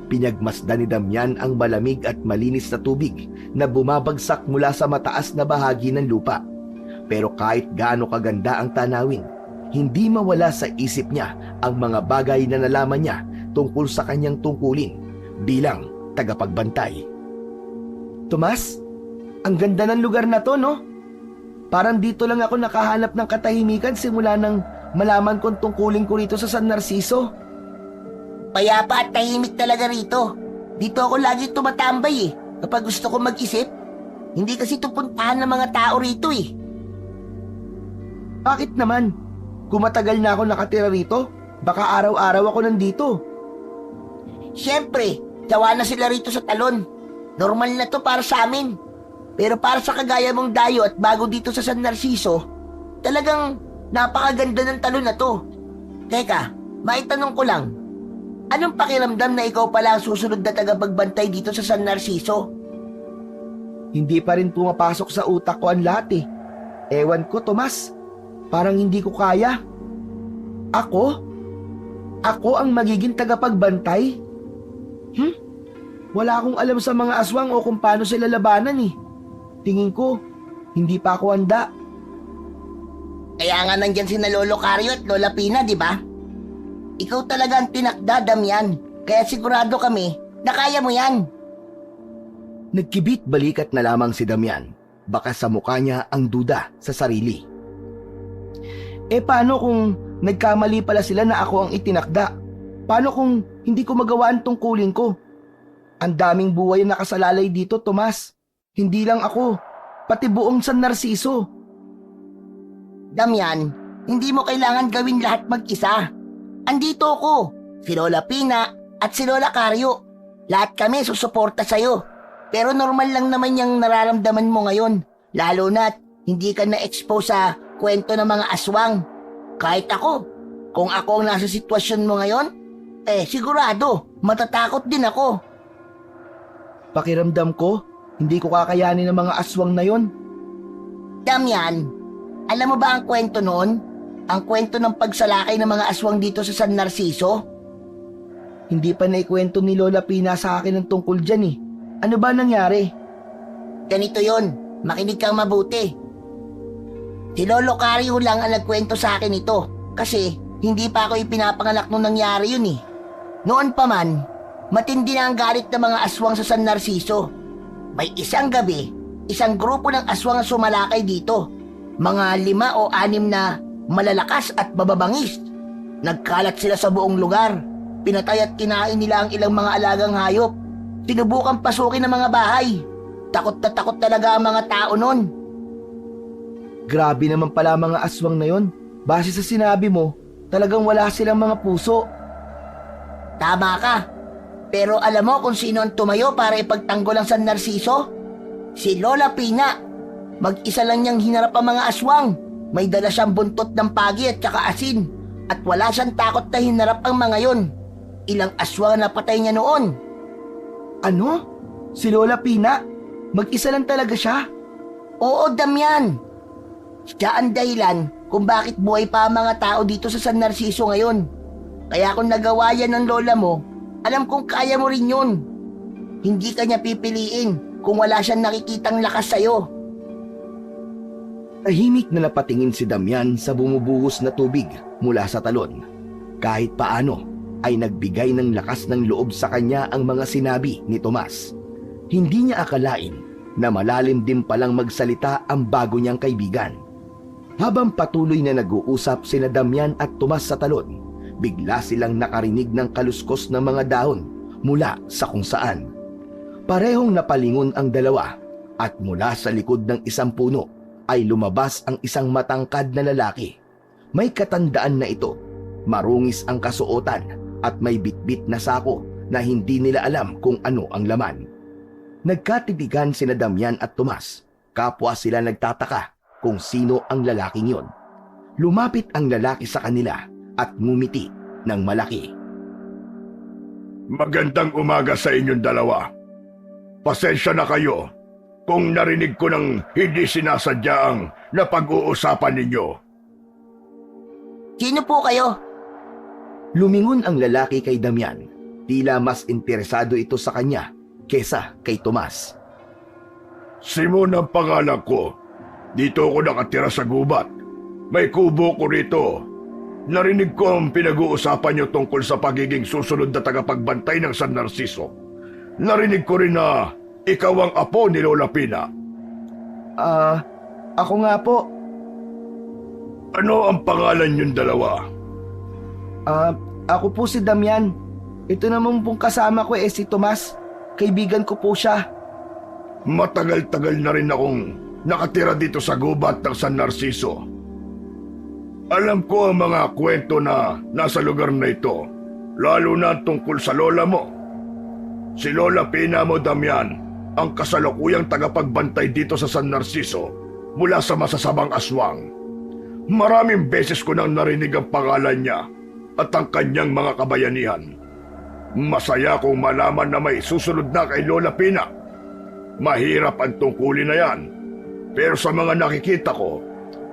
Pinagmasdan ni Damian ang malamig at malinis na tubig na bumabagsak mula sa mataas na bahagi ng lupa. Pero kahit gaano kaganda ang tanawin, hindi mawala sa isip niya ang mga bagay na nalaman niya tungkol sa kanyang tungkulin bilang tagapagbantay. Tomas, ang ganda ng lugar na to, no? Parang dito lang ako nakahanap ng katahimikan simula nang malaman kong tungkulin ko rito sa San Narciso. Payapa at tahimik talaga rito. Dito ako lagi tumatambay kapag gusto ko mag-isip. Hindi kasi tupuntahan ng mga tao rito Bakit naman? Kung matagal na ako nakatira rito, baka araw-araw ako nandito. Siyempre, sawa na sila rito sa talon. Normal na to para sa amin. Pero para sa kagaya mong dayo at bago dito sa San Narciso, talagang napakaganda ng talon na to. Teka, maitanong ko lang, anong pakiramdam na ikaw pala ang susunod na tagapagbantay dito sa San Narciso? Hindi pa rin pumapasok sa utak ko ang lahat Ewan ko, Tomas. Parang hindi ko kaya. Ako? Ako ang magiging tagapagbantay? Wala akong alam sa mga aswang o kung paano sila labanan Tingin ko, hindi pa ako handa. Kaya nga nandyan si na Lolo Karyo at Lola Pina, di ba? Ikaw talaga ang tinakda, Damian. Kaya sigurado kami na kaya mo yan. Nagkibit balikat na lamang si Damian. Baka sa mukha niya ang duda sa sarili. Paano kung nagkamali pala sila na ako ang itinakda? Paano kung hindi ko magawa ang tungkulin ko? Ang daming buhay na nakasalalay dito, Tomas. Hindi lang ako, pati buong San Narciso. Damian, hindi mo kailangan gawin lahat mag-isa. Andito ako, si Lola Pina at si Lola Karyo. Lahat kami susuporta sa'yo. Pero normal lang naman yung nararamdaman mo ngayon. Lalo na't hindi ka na-expose sa kwento ng mga aswang. Kahit ako, kung ako ang nasa sitwasyon mo ngayon, sigurado, matatakot din ako. Pakiramdam ko, hindi ko kakayanin ng mga aswang na yon. Damian, alam mo ba ang kwento noon? Ang kwento ng pagsalakay ng mga aswang dito sa San Narciso? Hindi pa naikwento ni Lola Pina sa akin ang tungkol dyan Ano ba nangyari? Ganito yon, makinig kang mabuti. Si Lolo Karyo lang ang nagkwento sa akin ito kasi hindi pa ako ipinapanganak nung nangyari yun Noon pa man, matindi na ang galit ng mga aswang sa San Narciso. May isang gabi, isang grupo ng aswang ang sumalakay dito. Mga 5 o 6 na malalakas at bababangis. Nagkalat sila sa buong lugar. Pinatay at kinain nila ang ilang mga alagang hayop. Sinubukan pasukin ng mga bahay. Takot na takot talaga ang mga tao noon. Grabe naman pala mga aswang na yon. Base sa sinabi mo, talagang wala silang mga puso. Tama ka. Pero alam mo kung sino ang tumayo para ipagtanggol ang San Narciso? Si Lola Pina. Mag-isa lang niyang hinarap ang mga aswang. May dala siyang buntot ng pagi at saka asin. At wala siyang takot na hinarap ang mga yon. Ilang aswang na patay niya noon. Ano? Si Lola Pina? Mag-isa lang talaga siya? Oo, Damian. Siya ang dahilan kung bakit buhay pa ang mga tao dito sa San Narciso ngayon. Kaya kung nagawa yan ng lola mo, alam kong kaya mo rin yun. Hindi ka niya pipiliin kung wala siyang nakikitang lakas sa'yo. Tahimik na napatingin si Damian sa bumubuhos na tubig mula sa talon. Kahit paano ay nagbigay ng lakas ng loob sa kanya ang mga sinabi ni Tomas. Hindi niya akalain na malalim din palang magsalita ang bago niyang kaibigan. Habang patuloy na nag-uusap sina Damian at Tomas sa talon, bigla silang nakarinig ng kaluskos ng mga dahon mula sa kung saan. Parehong napalingon ang dalawa at mula sa likod ng isang puno ay lumabas ang isang matangkad na lalaki. May katandaan na ito, marungis ang kasuotan at may bitbit na sako na hindi nila alam kung ano ang laman. Nagkatitigan sina Damian at Tomas. Kapwa sila nagtataka kung sino ang lalaking yon. Lumapit ang lalaki sa kanila at ngumiti ng malaki. Magandang umaga sa inyong dalawa. Pasensya na kayo kung narinig ko ng hindi sinasadya ang napag-uusapan ninyo. Sino po kayo? Lumingon ang lalaki kay Damian. Tila mas interesado ito sa kanya kesa kay Tomas. Simon ang pangalan ko. Dito ako nakatira sa gubat. May kubo ko rito. Narinig ko ang pinag-uusapan niyo tungkol sa pagiging susunod na tagapagbantay ng San Narciso. Narinig ko rin na ikaw ang apo ni Lola Pina. Ako nga po. Ano ang pangalan niyong dalawa? Ako po si Damian. Ito naman pong kasama ko si Tomas. Kaibigan ko po siya. Matagal-tagal na rin akong nakatira dito sa gubat ng San Narciso. Alam ko ang mga kwento na nasa lugar na ito, lalo na tungkol sa lola mo. Si Lola Pina mo, Damian, ang kasalukuyang tagapagbantay dito sa San Narciso mula sa masasamang aswang. Maraming beses ko nang narinig ang pangalan niya at ang kanyang mga kabayanihan. Masaya kong malaman na may susunod na kay Lola Pina. Mahirap ang tungkulin na yan, pero sa mga nakikita ko,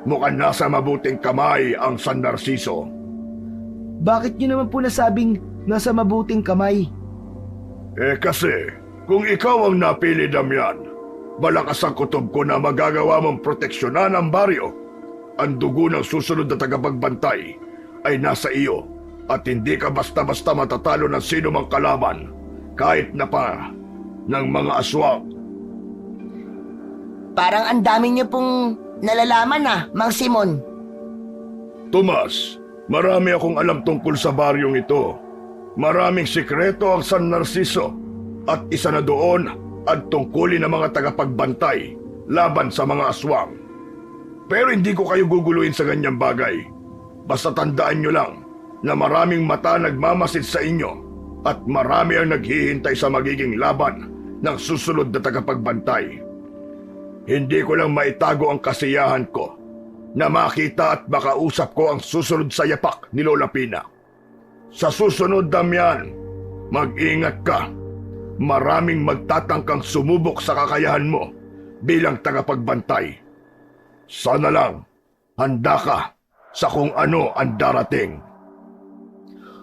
mukhang nasa mabuting kamay ang San Narciso. Bakit niyo naman po nasabing nasa mabuting kamay? Kasi, kung ikaw ang napili, Damian, malakas ang kutob ko na magagawa mong proteksyonan ang baryo. Ang dugo ng susunod na tagapagbantay ay nasa iyo at hindi ka basta-basta matatalo ng sino mang kalaban, kahit na pa ng mga aswang. Parang ang dami niyo pong nalalaman Mang Simon. Tomas, marami akong alam tungkol sa baryong ito. Maraming sikreto ang San Narciso at isa na doon at tungkulin ng mga tagapagbantay laban sa mga aswang. Pero hindi ko kayo guguluhin sa ganyang bagay. Basta tandaan nyo lang na maraming mata nagmamasid sa inyo at marami ang naghihintay sa magiging laban ng susunod na tagapagbantay. Hindi ko lang maitago ang kasiyahan ko na makita at makausap ko ang susunod sa yapak ni Lola Pina. Sa susunod, Damian, mag-ingat ka. Maraming magtatangkang sumubok sa kakayahan mo bilang tagapagbantay. Sana lang, handa ka sa kung ano ang darating.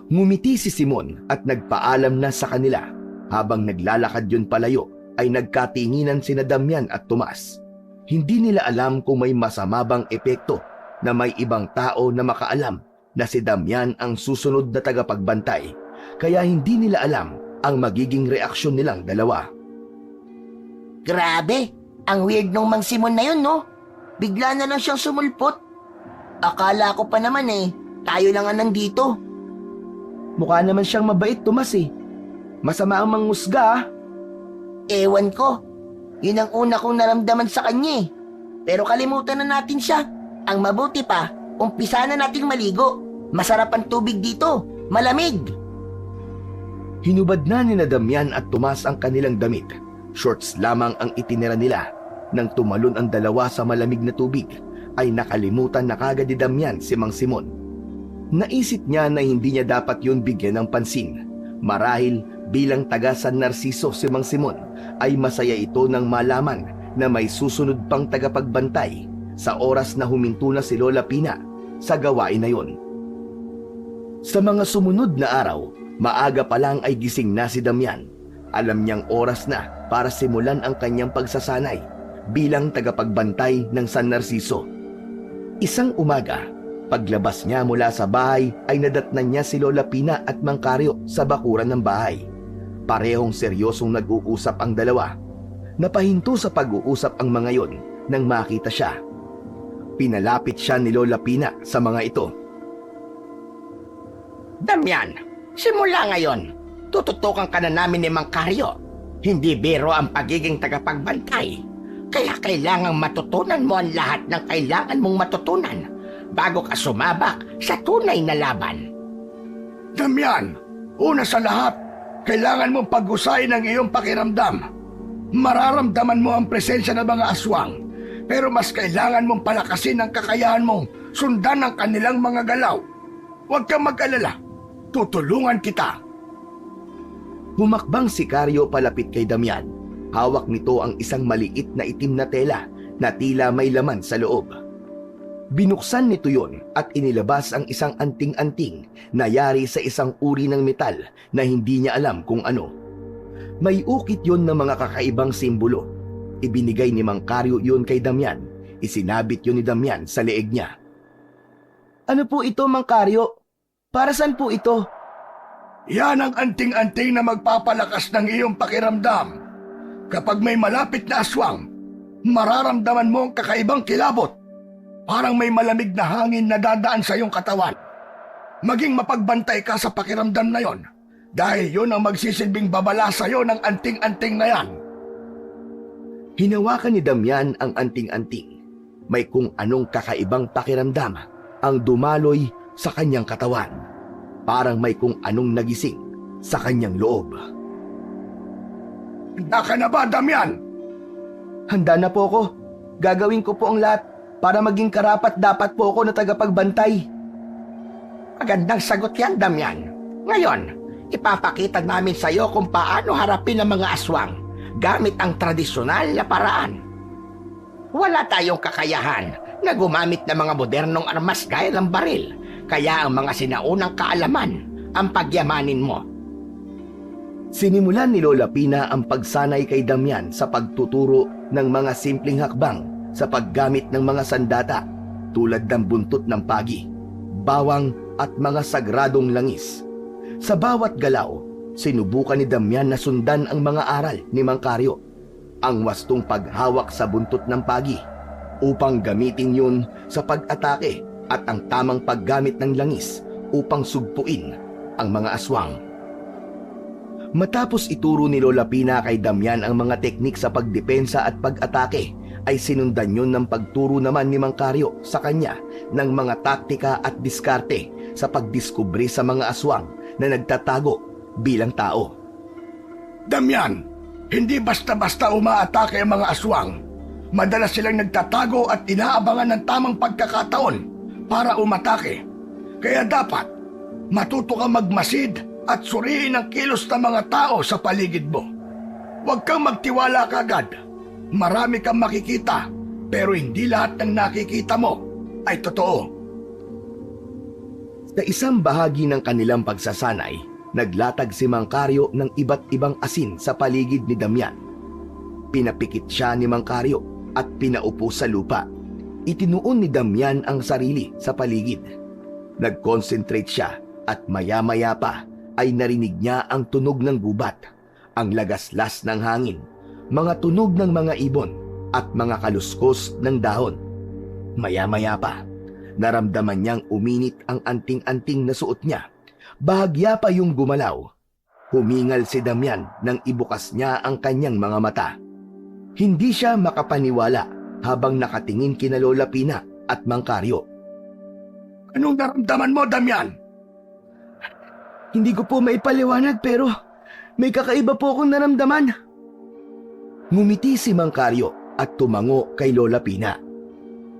Ngumiti si Simon at nagpaalam na sa kanila. Habang naglalakad yun palayo, ay nagkatinginan sina Damian at Tomas. Hindi nila alam kung may masama bang epekto na may ibang tao na makaalam na si Damian ang susunod na tagapagbantay, kaya hindi nila alam ang magiging reaksyon nilang dalawa. Grabe, ang weird nung Mang Simon na yun, no? Bigla na lang siyang sumulpot. Akala ko pa naman tayo lang ang nandito. Mukha naman siyang mabait, Tomas Masama ang mangusga Ewan ko. Yun ang una kong naramdaman sa kanya Pero kalimutan na natin siya. Ang mabuti pa, umpisa na nating maligo. Masarap ang tubig dito. Malamig. Hinubad na ni Damian at Tomas ang kanilang damit Shorts lamang ang itinira nila. Nang tumalon ang dalawa sa malamig na tubig, ay nakalimutan na kagad ni Damian si Mang Simon. Naisip niya na hindi niya dapat yun bigyan ng pansin. Marahil bilang taga San Narciso si Mang Simon, ay masaya ito nang malaman na may susunod pang tagapagbantay sa oras na huminto na si Lola Pina sa gawain na yon. Sa mga sumunod na araw, maaga pa lang ay gising na si Damian. Alam niyang oras na para simulan ang kanyang pagsasanay bilang tagapagbantay ng San Narciso. Isang umaga, paglabas niya mula sa bahay ay nadatnan niya si Lola Pina at Mang Caryo sa bakuran ng bahay. Parehong seryosong nag-uusap ang dalawa. Napahinto sa pag-uusap ang mga yon nang makita siya. Pinalapit siya ni Lola Pina sa mga ito. Damian, simula ngayon, tututukan ka na namin ni Mang Caryo. Hindi biro ang pagiging tagapagbantay. Kaya kailangang matutunan mo ang lahat ng kailangan mong matutunan bago ka sumabak sa tunay na laban. Damian, una sa lahat, kailangan mong pag-usayin ang iyong pakiramdam. Mararamdaman mo ang presensya ng mga aswang, pero mas kailangan mong palakasin ang kakayahan mong sundan ang kanilang mga galaw. Huwag kang mag-alala, tutulungan kita. Humakbang si Caryo palapit kay Damian. Hawak nito ang isang maliit na itim na tela na tila may laman sa loob. Binuksan nito yon at inilabas ang isang anting-anting na yari sa isang uri ng metal na hindi niya alam kung ano. May ukit yon ng mga kakaibang simbolo. Ibinigay ni Mang Caryo yon kay Damian. Isinabit yon ni Damian sa leeg niya. Ano po ito, Mang Caryo? Para saan po ito? Yan ang anting-anting na magpapalakas ng iyong pakiramdam. Kapag may malapit na aswang, mararamdaman mo ang kakaibang kilabot. Parang may malamig na hangin na dadaan sa iyong katawan. Maging mapagbantay ka sa pakiramdam na yon, dahil yun ang magsisilbing babala sa iyo ng anting-anting na yan. Hinawakan ni Damian ang anting-anting. May kung anong kakaibang pakiramdam ang dumaloy sa kanyang katawan. Parang may kung anong nagising sa kanyang loob. Handa ka na ba, Damian? Handa na po ako. Gagawin ko po ang lahat para maging karapat-dapat po ako na tagapagbantay. Magandang sagot yan, Damian. Ngayon, ipapakita namin sa iyo kung paano harapin ang mga aswang gamit ang tradisyonal na paraan. Wala tayong kakayahan na gumamit ng mga modernong armas gaya ng baril, kaya ang mga sinaunang kaalaman ang pagyamanin mo. Sinimulan ni Lola Pina ang pagsanay kay Damian sa pagtuturo ng mga simpleng hakbang sa paggamit ng mga sandata tulad ng buntot ng pagi, bawang at mga sagradong langis. Sa bawat galaw, sinubukan ni Damian na sundan ang mga aral ni Mang Caryo. Ang wastong paghawak sa buntot ng pagi upang gamitin yun sa pag-atake at ang tamang paggamit ng langis upang sugpuin ang mga aswang. Matapos ituro ni Lola Pina kay Damian ang mga teknik sa pagdepensa at pag-atake, ay sinundan yun ng pagturo naman ni Mang Caryo sa kanya ng mga taktika at diskarte sa pagdiskubre sa mga aswang na nagtatago bilang tao. Damian, hindi basta-basta umaatake ang mga aswang. Madalas silang nagtatago at inaabangan ng tamang pagkakataon para umatake. Kaya dapat matuto kang magmasid at suriin ang kilos ng mga tao sa paligid mo. Huwag kang magtiwala kagad. Marami kang makikita, pero hindi lahat ng nakikita mo ay totoo. Sa isang bahagi ng kanilang pagsasanay, naglatag si Mang Caryo ng iba't ibang asin sa paligid ni Damian. Pinapikit siya ni Mang Caryo at pinaupo sa lupa. Itinuon ni Damian ang sarili sa paligid. Nag-concentrate siya at maya-maya pa ay narinig niya ang tunog ng gubat, ang lagaslas ng hangin, mga tunog ng mga ibon at mga kaluskos ng dahon. Maya-maya pa, naramdaman niyang uminit ang anting-anting na suot niya. Bahagya pa yung gumalaw. Humingal si Damian nang ibukas niya ang kanyang mga mata. Hindi siya makapaniwala habang nakatingin kina Lola Pina at Mang Caryo. Anong naramdaman mo, Damian? Hindi ko po maipaliwanag pero may kakaiba po akong naramdaman. Ngumiti si Mang Karyo at tumango kay Lola Pina.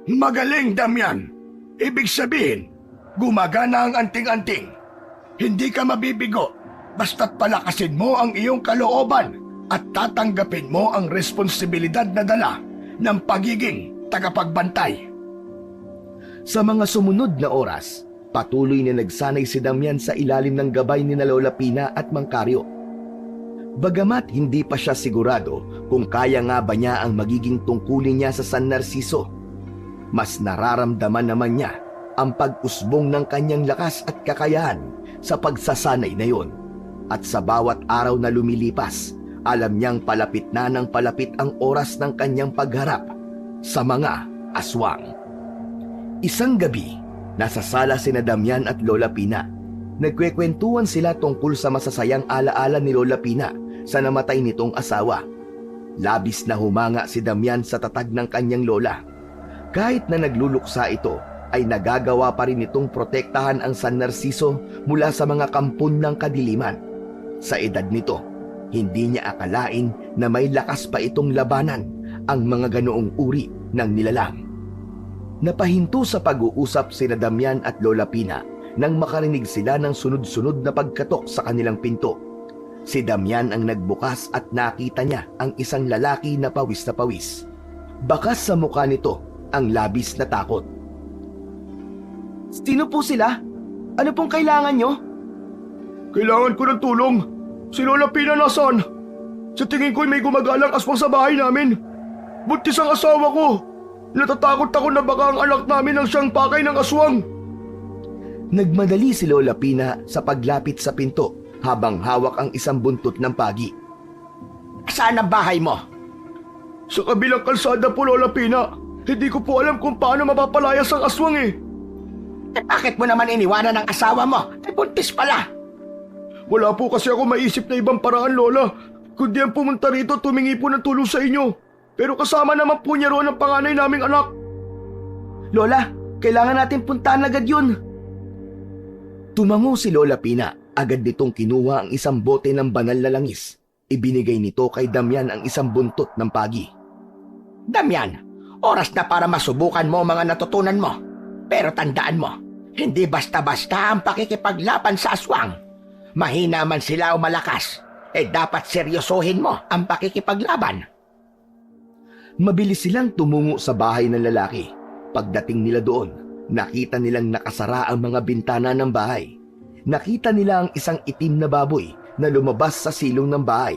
Magaling, Damian. Ibig sabihin, gumagana ang anting-anting. Hindi ka mabibigo basta't palakasin mo ang iyong kalooban at tatanggapin mo ang responsibilidad na dala ng pagiging tagapagbantay. Sa mga sumunod na oras, patuloy na nagsanay si Damian sa ilalim ng gabay ni na Lola Pina at Mang Karyo. Bagamat hindi pa siya sigurado kung kaya nga ba niya ang magiging tungkulin niya sa San Narciso, mas nararamdaman naman niya ang pag-usbong ng kanyang lakas at kakayahan sa pagsasanay na yon. At sa bawat araw na lumilipas, alam niyang palapit na ng palapit ang oras ng kanyang pagharap sa mga aswang. Isang gabi, nasa sala sina Damian at Lola Pina. Nagkwekwentuhan sila tungkol sa masasayang alaala ni Lola Pina sa namatay nitong asawa. Labis na humanga si Damian sa tatag ng kanyang lola. Kahit na nagluluksa ito, ay nagagawa pa rin itong protektahan ang San Narciso mula sa mga kampon ng kadiliman. Sa edad nito, hindi niya akalain na may lakas pa itong labanan ang mga ganoong uri ng nilalang. Napahinto sa pag-uusap sina Damian at Lola Pina nang makarinig sila ng sunod-sunod na pagkatok sa kanilang pinto. Si Damian ang nagbukas at nakita niya ang isang lalaki na pawis. Bakas sa mukha nito ang labis na takot. Sino po sila? Ano pong kailangan nyo? Kailangan ko ng tulong. Si Lola Pina nasaan? Sa tingin ko'y may gumagalang aswang sa bahay namin. Buntis ang asawa ko. Natatakot ako na baka ang anak namin ang siyang pakay ng aswang. Nagmadali si Lola Pina sa paglapit sa pinto habang hawak ang isang buntot ng pagi. Saan ang bahay mo? Sa kabilang kalsada po, Lola Pina. Hindi ko po alam kung paano mapapalayas ang aswang eh. Bakit mo naman iniwanan ang asawa mo? Buntis pala. Wala po kasi ako maisip na ibang paraan, Lola. Kundi ang pumunta rito tumingi po ng tulong sa inyo. Pero kasama naman po niya roon ang panganay naming anak. Lola, kailangan natin puntahan agad yun. Tumango si Lola Pina. Agad nitong kinuha ang isang bote ng banal na langis. Ibinigay nito kay Damian ang isang buntot ng pagi. Damian, oras na para masubukan mo ang mga natutunan mo. Pero tandaan mo, hindi basta-basta ang pakikipaglaban sa aswang. Mahina man sila o malakas, dapat seryosohin mo ang pakikipaglaban. Mabilis silang tumungo sa bahay ng lalaki. Pagdating nila doon, nakita nilang nakasara ang mga bintana ng bahay. Nakita nila ang isang itim na baboy na lumabas sa silong ng bahay.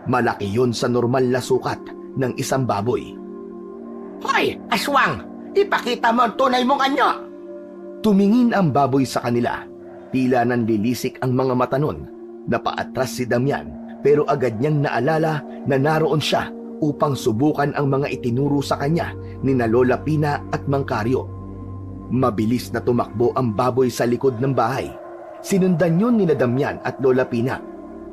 Malaki yon sa normal na sukat ng isang baboy. Hoy, aswang! Ipakita mo ang tunay mong anyo! Tumingin ang baboy sa kanila. Tila nanlilisik ang mga mata nun. Napaatras si Damian pero agad niyang naalala na naroon siya upang subukan ang mga itinuro sa kanya ni na Lola Pina at Mang Karyo. Mabilis na tumakbo ang baboy sa likod ng bahay. Sinundan yun ni na Damian at Lola Pina.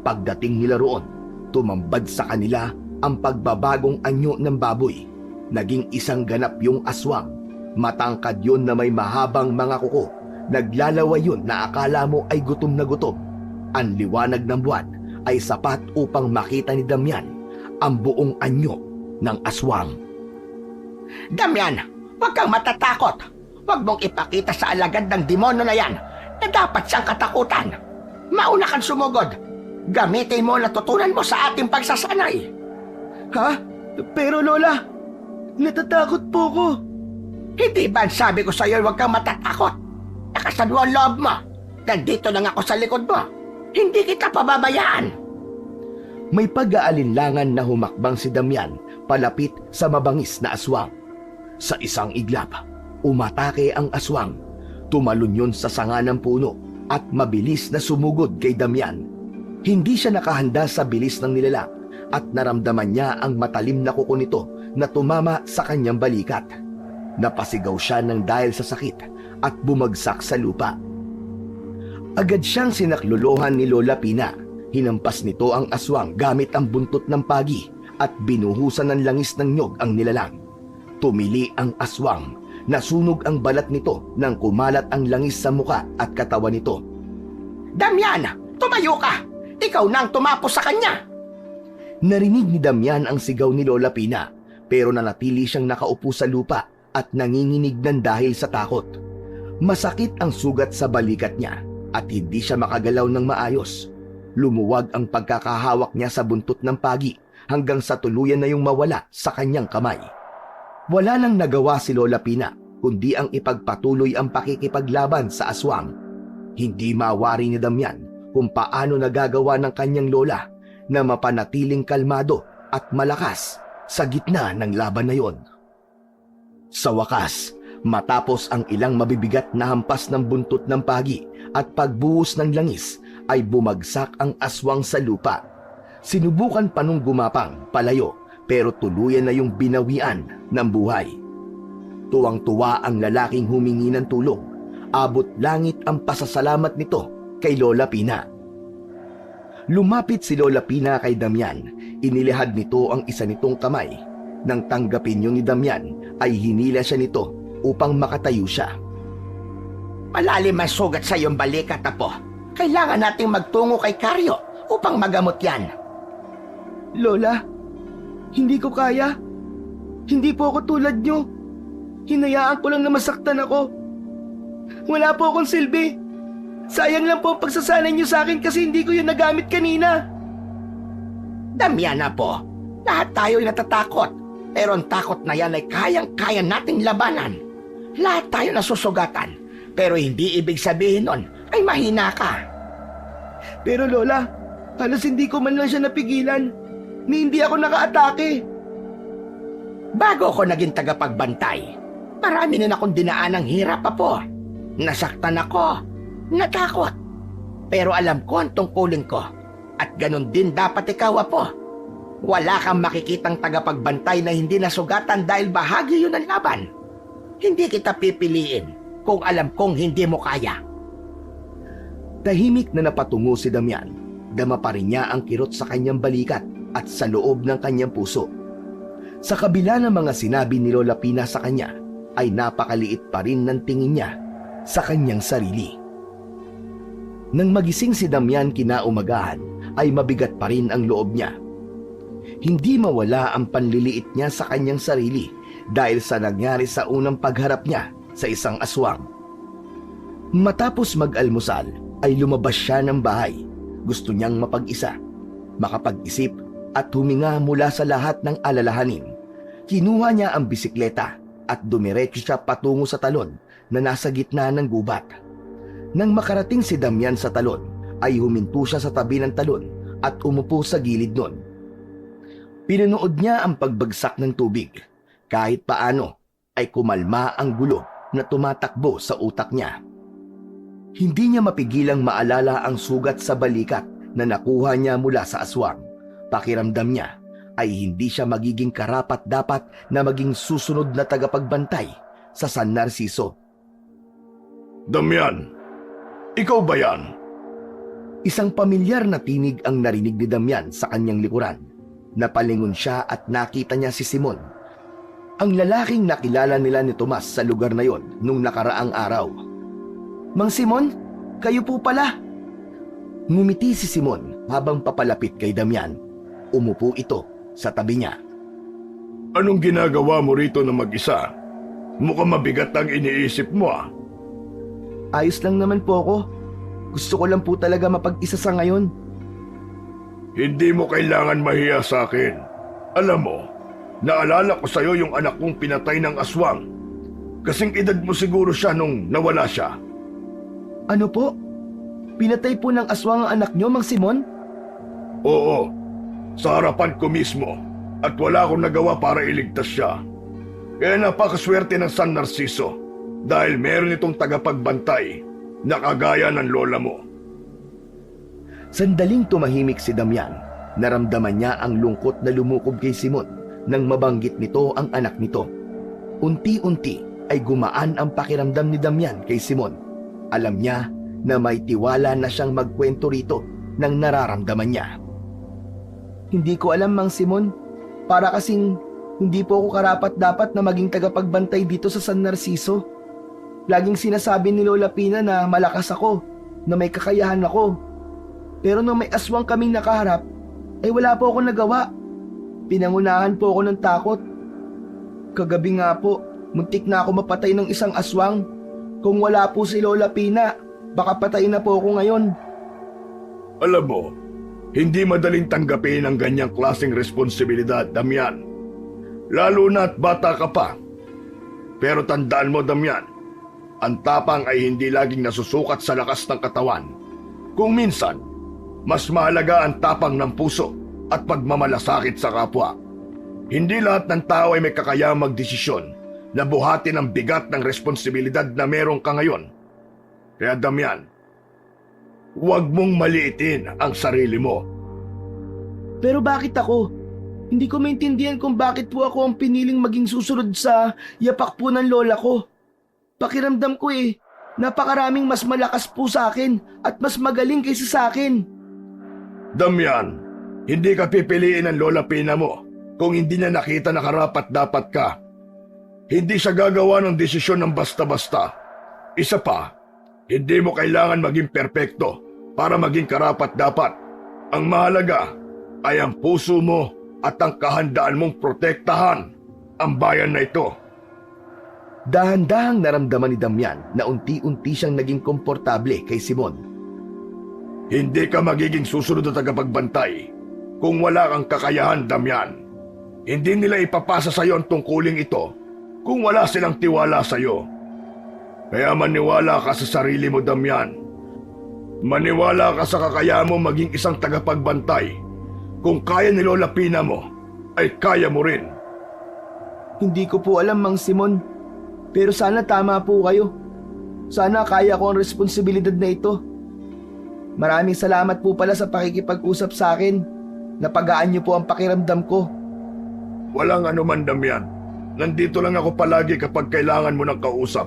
Pagdating nila roon, tumambad sa kanila ang pagbabagong anyo ng baboy. Naging isang ganap yung aswang. Matangkad yun na may mahabang mga kuko. Naglalaway yun na akala mo ay gutom na gutom. Ang liwanag ng buwan ay sapat upang makita ni Damian ang buong anyo ng aswang. Damian, huwag kang matatakot. Huwag mong ipakita sa alagad ng demonyo na yan na dapat siyang katakutan. Mauna kang sumugod. Gamitin mo ang natutunan mo sa ating pagsasanay. Ha? Pero Lola, natatakot po ko. Hindi ba sabi ko sa iyo huwag kang matatakot? Nakasan mo ang loob mo. Nandito lang ako sa likod mo. Hindi kita pababayaan. May pag-aalinlangan na humakbang si Damian palapit sa mabangis na aswang. Sa isang iglap, umatake ang aswang. Tumalon yun sa sanga ng puno at mabilis na sumugod kay Damian. Hindi siya nakahanda sa bilis ng nilalang at naramdaman niya ang matalim na kuko nito na tumama sa kanyang balikat. Napasigaw siya ng dahil sa sakit at bumagsak sa lupa. Agad siyang sinaklolohan ni Lola Pina. Hinampas nito ang aswang gamit ang buntot ng pagi at binuhusan ng langis ng nyog ang nilalang. Tumili ang aswang. Nasunog ang balat nito nang kumalat ang langis sa muka at katawan nito. Damian, tumayo ka! Ikaw na ang tumapos sa kanya! Narinig ni Damian ang sigaw ni Lola Pina, pero nanatili siyang nakaupo sa lupa at nanginginig ng dahil sa takot. Masakit ang sugat sa balikat niya at hindi siya makagalaw ng maayos. Lumuwag ang pagkakahawak niya sa buntot ng pagi hanggang sa tuluyan na yung mawala sa kanyang kamay. Wala nang nagawa si Lola Pina kundi ang ipagpatuloy ang pakikipaglaban sa aswang. Hindi mawari ni Damian kung paano nagagawa ng kanyang lola na mapanatiling kalmado at malakas sa gitna ng laban na yon. Sa wakas, matapos ang ilang mabibigat na hampas ng buntot ng pagi at pagbuhos ng langis, ay bumagsak ang aswang sa lupa. Sinubukan pa nung gumapang palayo pero tuluyan na yung binawian ng buhay. Tuwang-tuwa ang lalaking humingi ng tulong. Abot langit ang pasasalamat nito kay Lola Pina. Lumapit si Lola Pina kay Damian. Inilihad nito ang isa nitong kamay. Nang tanggapin yun ni Damian, ay hinila siya nito upang makatayo siya. Malalim ang sugat sa iyong balikat, Apo. Kailangan nating magtungo kay Karyo upang magamot yan. Lola, hindi ko kaya. Hindi po ako tulad nyo. Hinayaan ko lang na masaktan ako. Wala po akong silbi. Sayang lang po ang pagsasanay nyo sa akin kasi hindi ko yun nagamit kanina. Damian, Apo. Lahat tayo'y natatakot. Pero ang takot na yan ay kayang-kaya nating labanan. Lahat tayo nasusugatan. Pero hindi ibig sabihin nun ay mahina ka. Pero Lola, halos hindi ko man lang siya napigilan. Ni hindi ako nakaatake. Bago ako naging tagapagbantay, marami na akong dinaan ng hirap, Apo. Nasaktan ako, natakot. Pero alam ko ang tungkulin ko. At ganun din dapat ikaw, Apo. Wala kang makikitang tagapagbantay na hindi nasugatan dahil bahagi yun ng laban. Hindi kita pipiliin kung alam kong hindi mo kaya. Tahimik na napatungo si Damian. Dama pa rin niya ang kirot sa kanyang balikat at sa loob ng kanyang puso. Sa kabila ng mga sinabi ni Lola Pina sa kanya, ay napakaliit pa rin ng tingin niya sa kanyang sarili. Nang magising si Damian kinaumagahan, ay mabigat pa rin ang loob niya. Hindi mawala ang panliliit niya sa kanyang sarili dahil sa nangyari sa unang pagharap niya sa isang aswang. Matapos mag-almusal, ay lumabas siya ng bahay. Gusto niyang mapag-isa, makapag-isip at huminga mula sa lahat ng alalahanin. Kinuha niya ang bisikleta at dumiretso siya patungo sa talon na nasa gitna ng gubat. Nang makarating si Damian sa talon, ay huminto siya sa tabi ng talon at umupo sa gilid nun. Pinanood niya ang pagbagsak ng tubig. Kahit paano ay kumalma ang gulo na tumatakbo sa utak niya. Hindi niya mapigilang maalala ang sugat sa balikat na nakuha niya mula sa aswang. Pakiramdam niya ay hindi siya magiging karapat-dapat na maging susunod na tagapagbantay sa San Narciso. Damian, ikaw ba yan? Isang pamilyar na tinig ang narinig ni Damian sa kanyang likuran. Napalingon siya at nakita niya si Simon, ang lalaking nakilala nila ni Tomas sa lugar na yon nung nakaraang araw. Mang Simon, kayo po pala. Ngumiti si Simon habang papalapit kay Damian. Umupo ito sa tabi niya. Anong ginagawa mo rito na mag-isa? Mukhang mabigat ang iniisip mo ah. Ayos lang naman po ako. Gusto ko lang po talaga mapag-isa sa ngayon. Hindi mo kailangan mahiya sa akin. Alam mo, naalala ko sa'yo yung anak kong pinatay ng aswang. Kasing edad mo siguro siya nung nawala siya. Ano po? Pinatay po ng aswang ang anak niyo, Mang Simon? Oo, sa harapan ko mismo. At wala akong nagawa para iligtas siya. Kaya napakaswerte ng San Narciso dahil meron itong tagapagbantay na kagaya ng lola mo. Sandaling tumahimik si Damian. Naramdaman niya ang lungkot na lumukob kay Simon nang mabanggit nito ang anak nito. Unti-unti ay gumaan ang pakiramdam ni Damian kay Simon. Alam niya na may tiwala na siyang magkwento rito ng nararamdaman niya. Hindi ko alam, Mang Simon. Para kasing hindi po ako karapat-dapat na maging tagapagbantay dito sa San Narciso. Laging sinasabi ni Lola Pina na malakas ako, na may kakayahan ako. Pero nung may aswang kaming nakaharap, ay wala po akong nagawa. Pinangunahan po ako ng takot. Kagabi nga po, muntik na ako mapatay ng isang aswang. Kung wala po si Lola Pina, baka patay na po ako ngayon. Alam mo, hindi madaling tanggapin ang ganyang klaseng responsibilidad, Damian. Lalo na't bata ka pa. Pero tandaan mo, Damian, ang tapang ay hindi laging nasusukat sa lakas ng katawan. Kung minsan, mas mahalaga ang tapang ng puso at pagmamalasakit sa kapwa. Hindi lahat ng tao ay may kakayahang magdesisyon na buhatin ang bigat ng responsibilidad na meron ka ngayon. Kaya Damian, huwag mong maliitin ang sarili mo. Pero bakit ako? Hindi ko maintindihan kung bakit po ako ang piniling maging susunod sa yapak po ng lola ko. Pakiramdam ko napakaraming mas malakas po sa akin at mas magaling kaysa sa akin. Damian, hindi ka pipiliin ng Lola Pina mo kung hindi niya nakita na karapat-dapat ka. Hindi siya gagawa ng desisyon ng basta-basta. Isa pa, hindi mo kailangan maging perpekto para maging karapat-dapat. Ang mahalaga ay ang puso mo at ang kahandaan mong protektahan ang bayan na ito. Dahan-dahang naramdaman ni Damian na unti-unti siyang naging komportable kay Simon. Hindi ka magiging susunod na tagapagbantay kung wala kang kakayahan, Damian. Hindi nila ipapasa sa iyo ang tungkuling ito kung wala silang tiwala sa iyo. Kaya maniwala ka sa sarili mo, Damian. Maniwala ka sa kakayahan mo maging isang tagapagbantay. Kung kaya ni Lola Pina mo, ay kaya mo rin. Hindi ko po alam, Mang Simon. Pero sana tama po kayo. Sana kaya ko ang responsibilidad na ito. Maraming salamat po pala sa pakikipag-usap sa akin. Napagaan niyo po ang pakiramdam ko. Walang anuman, Damian. Nandito lang ako palagi kapag kailangan mo ng kausap.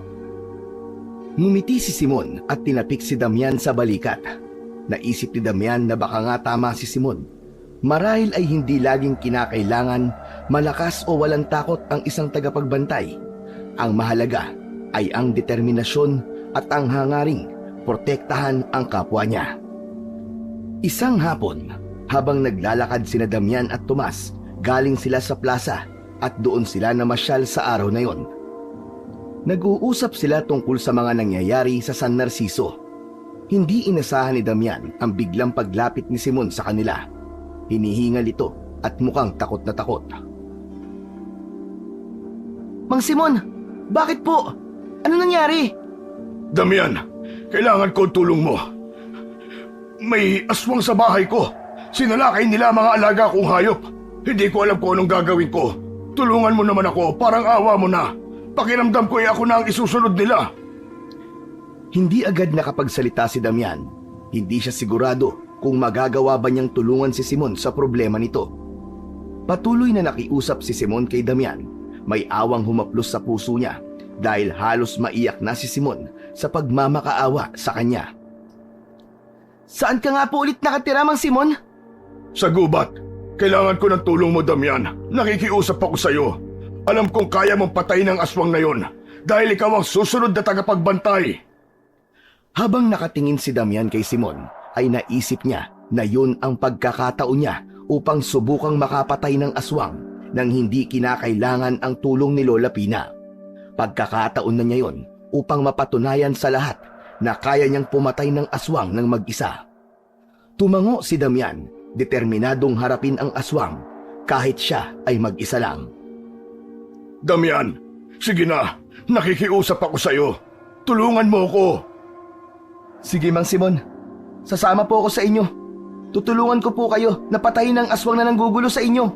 Ngumiti si Simon at tinapik si Damian sa balikat. Naisip ni Damian na baka nga tama si Simon. Marahil ay hindi laging kinakailangan malakas o walang takot ang isang tagapagbantay. Ang mahalaga ay ang determinasyon at ang hangaring protektahan ang kapwa niya. Isang hapon, habang naglalakad sina Damian at Tomas, galing sila sa plaza at doon sila namasyal sa araw na yon. Nag-uusap sila tungkol sa mga nangyayari sa San Narciso. Hindi inasahan ni Damian ang biglang paglapit ni Simon sa kanila. Hinihingal ito at mukhang takot na takot. Mang Simon, bakit po? Ano nangyari? Damian, kailangan ko ang tulong mo. May aswang sa bahay ko. Sinalakay nila ang mga alaga kong hayop. Hindi ko alam kung anong gagawin ko. Tulungan mo naman ako, parang awa mo na. Pakiramdam ko ay ako na ang isusunod nila. Hindi agad nakapagsalita si Damian. Hindi siya sigurado kung magagawa ba niyang tulungan si Simon sa problema nito. Patuloy na nakiusap si Simon kay Damian. May awang humaplos sa puso niya dahil halos maiyak na si Simon sa pagmamakaawa sa kanya. Saan ka nga po ulit nakatira, Mang Simon? Sa gubat, kailangan ko ng tulong mo, Damian. Nakikiusap ako sa iyo. Alam kong kaya mong patayin ang aswang na yon dahil ikaw ang susunod na tagapagbantay. Habang nakatingin si Damian kay Simon, ay naisip niya na yun ang pagkakataon niya upang subukang makapatay ng aswang nang hindi kinakailangan ang tulong ni Lola Pina. Pagkakataon na niya yon upang mapatunayan sa lahat na kaya niyang pumatay ng aswang ng mag-isa. Tumango si Damian, determinadong harapin ang aswang kahit siya ay mag-isa lang. Damian, sige na. Nakikiusap ako sa iyo. Tulungan mo ako. Sige, Mang Simon. Sasama po ako sa inyo. Tutulungan ko po kayo na patayin ang aswang na nanggugulo sa inyo.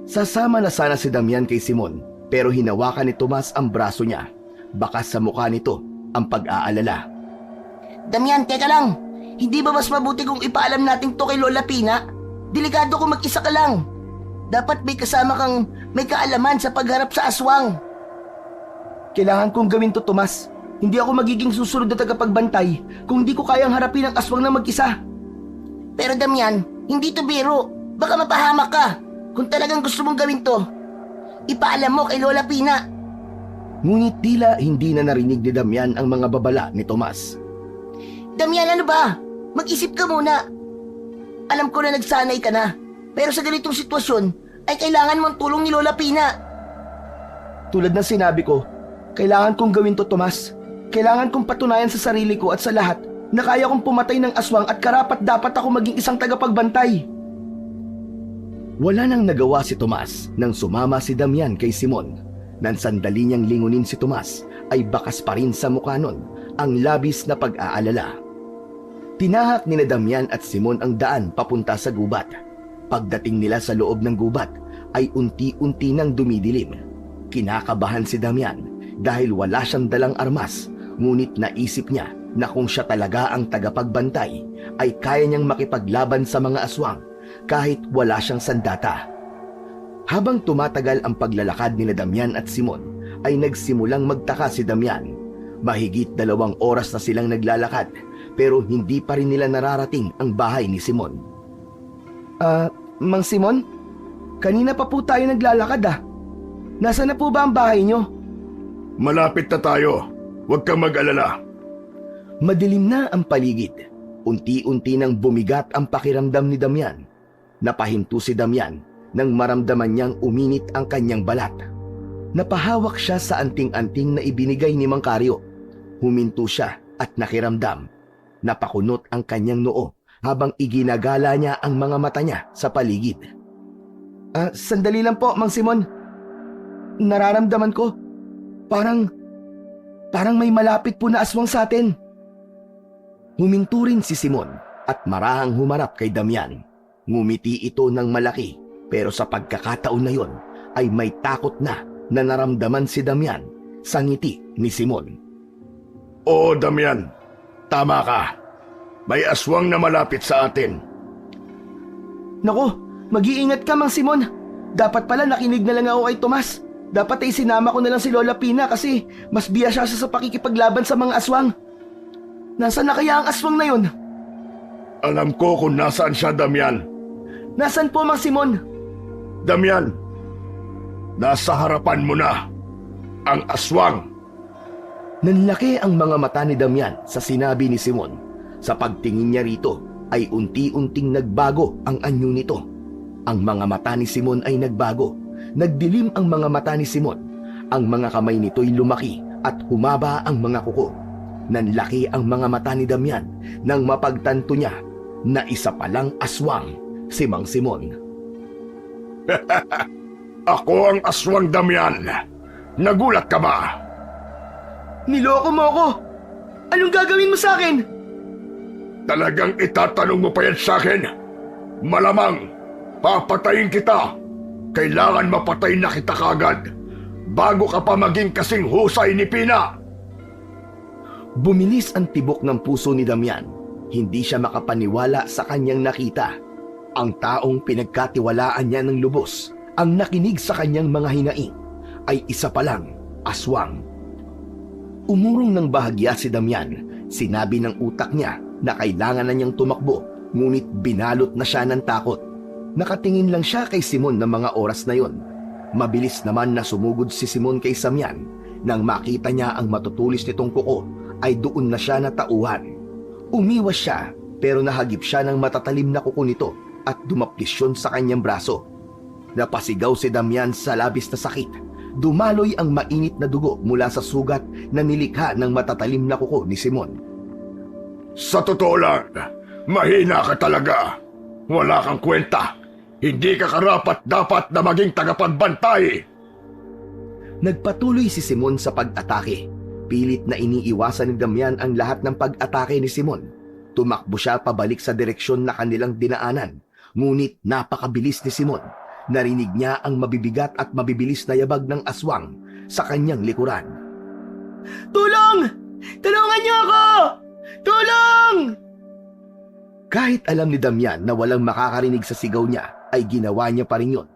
Sasama na sana si Damian kay Simon, pero hinawakan ni Tomas ang braso niya. Baka sa mukha nito ang pag-aalala. Damian, teka lang. Hindi ba mas mabuti kung ipaalam natin to kay Lola Pina? Delikado kung mag-isa ka lang. Dapat may kasama kang may kaalaman sa pagharap sa aswang. Kailangan kong gawin to, Tomas. Hindi ako magiging susunod na tagapagbantay kung hindi ko kayang harapin ang aswang na mag-isa. Pero Damian, hindi to biro. Baka mapahamak ka. Kung talagang gusto mong gawin to, ipaalam mo kay Lola Pina. Ngunit tila hindi na narinig ni Damian ang mga babala ni Tomas. Damian, ano ba? Mag-isip ka muna. Alam ko na nagsanay ka na. Pero sa ganitong sitwasyon, ay kailangan mo ang tulong ni Lola Pina. Tulad ng sinabi ko, kailangan kong gawin to, Tomas. Kailangan kong patunayan sa sarili ko at sa lahat na kaya kong pumatay ng aswang at karapat dapat ako maging isang tagapagbantay. Wala nang nagawa si Tomas nang sumama si Damian kay Simon. Nang sandali niyang lingunin si Tomas, ay bakas pa rin sa mukha nun ang labis na pag-aalala. Tinahak ni Damian at Simon ang daan papunta sa gubat. Pagdating nila sa loob ng gubat, ay unti-unti nang dumidilim. Kinakabahan si Damian dahil wala siyang dalang armas, ngunit naisip niya na kung siya talaga ang tagapagbantay, ay kaya niyang makipaglaban sa mga aswang kahit wala siyang sandata. Habang tumatagal ang paglalakad ni Damian at Simon, ay nagsimulang magtaka si Damian. Mahigit 2 oras na silang naglalakad, pero hindi pa rin nila nararating ang bahay ni Simon. Mang Simon, kanina pa po tayo naglalakad Nasaan na po ba ang bahay niyo? Malapit na tayo. Huwag kang mag-alala. Madilim na ang paligid. Unti-unti nang bumigat ang pakiramdam ni Damian. Napahinto si Damian nang maramdaman niyang uminit ang kanyang balat. Napahawak siya sa anting-anting na ibinigay ni Mang Karyo. Huminto siya at nakiramdam. Napakunot ang kanyang noo habang iginagala niya ang mga mata niya sa paligid. Sandali lang po, Mang Simon. Nararamdaman ko, parang may malapit po na aswang sa atin. Huminto rin si Simon at marahang humarap kay Damian. Ngumiti ito ng malaki, pero sa pagkakataon na yon ay may takot na naramdaman si Damian sa ngiti ni Simon. Oo, Damian. Tama ka. May aswang na malapit sa atin. Naku, mag-iingat ka, Mang Simon. Dapat pala nakinig na lang ako kay Tomas. Dapat ay sinama ko na lang si Lola Pina kasi mas biya siya sa pakikipaglaban sa mga aswang. Nasaan na kaya ang aswang na yun? Alam ko kung nasaan siya, Damian. Nasaan po, Mang Simon? Damian, nasa harapan mo na ang aswang. Nanlaki ang mga mata ni Damian sa sinabi ni Simon. Sa pagtingin niya rito ay unti-unting nagbago ang anyo nito. Ang mga mata ni Simon ay nagbago. Nagdilim ang mga mata ni Simon. Ang mga kamay nito'y lumaki at humaba ang mga kuko. Nanlaki ang mga mata ni Damian nang mapagtanto niya na isa palang aswang si Mang Simon. Ako ang aswang, Damian. Nagulat ka ba? Niloko mo ako! Anong gagawin mo sa akin? Talagang itatanong mo pa yan sa akin? Malamang, papatayin kita. Kailangan mapatay na kita kagad bago ka pa maging kasing husay ni Pina. Bumilis ang tibok ng puso ni Damian. Hindi siya makapaniwala sa kanyang nakita. Ang taong pinagkatiwalaan niya ng lubos, ang nakinig sa kanyang mga hinaing, ay isa palang aswang. Umurong ng bahagya si Damian. Sinabi ng utak niya na kailangan na niyang tumakbo, ngunit binalot na siya ng takot. Nakatingin lang siya kay Simon ng mga oras na yon. Mabilis naman na sumugod si Simon kay Samian. Nang makita niya ang matutulis nitong kuko, ay doon na siya natauhan. Umiwas siya, pero nahagip siya ng matatalim na kuko nito at dumaplisyon sa kanyang braso. Napasigaw si Damian sa labis na sakit. Dumaloy ang mainit na dugo mula sa sugat na nilikha ng matatalim na kuko ni Simon. Sa totoo lang, mahina ka talaga. Wala kang kwenta. Hindi ka karapat-dapat na maging tagapagbantay. Nagpatuloy si Simon sa pag-atake. Pilit na iniiwasan ni Damian ang lahat ng pag-atake ni Simon. Tumakbo siya pabalik sa direksyon na kanilang dinaanan. Ngunit napakabilis ni Simon. Narinig niya ang mabibigat at mabibilis na yabag ng aswang sa kanyang likuran. Tulong! Tulungan niyo ako! Tulong! Kahit alam ni Damian na walang makakarinig sa sigaw niya, ay ginawa niya pa rin yun.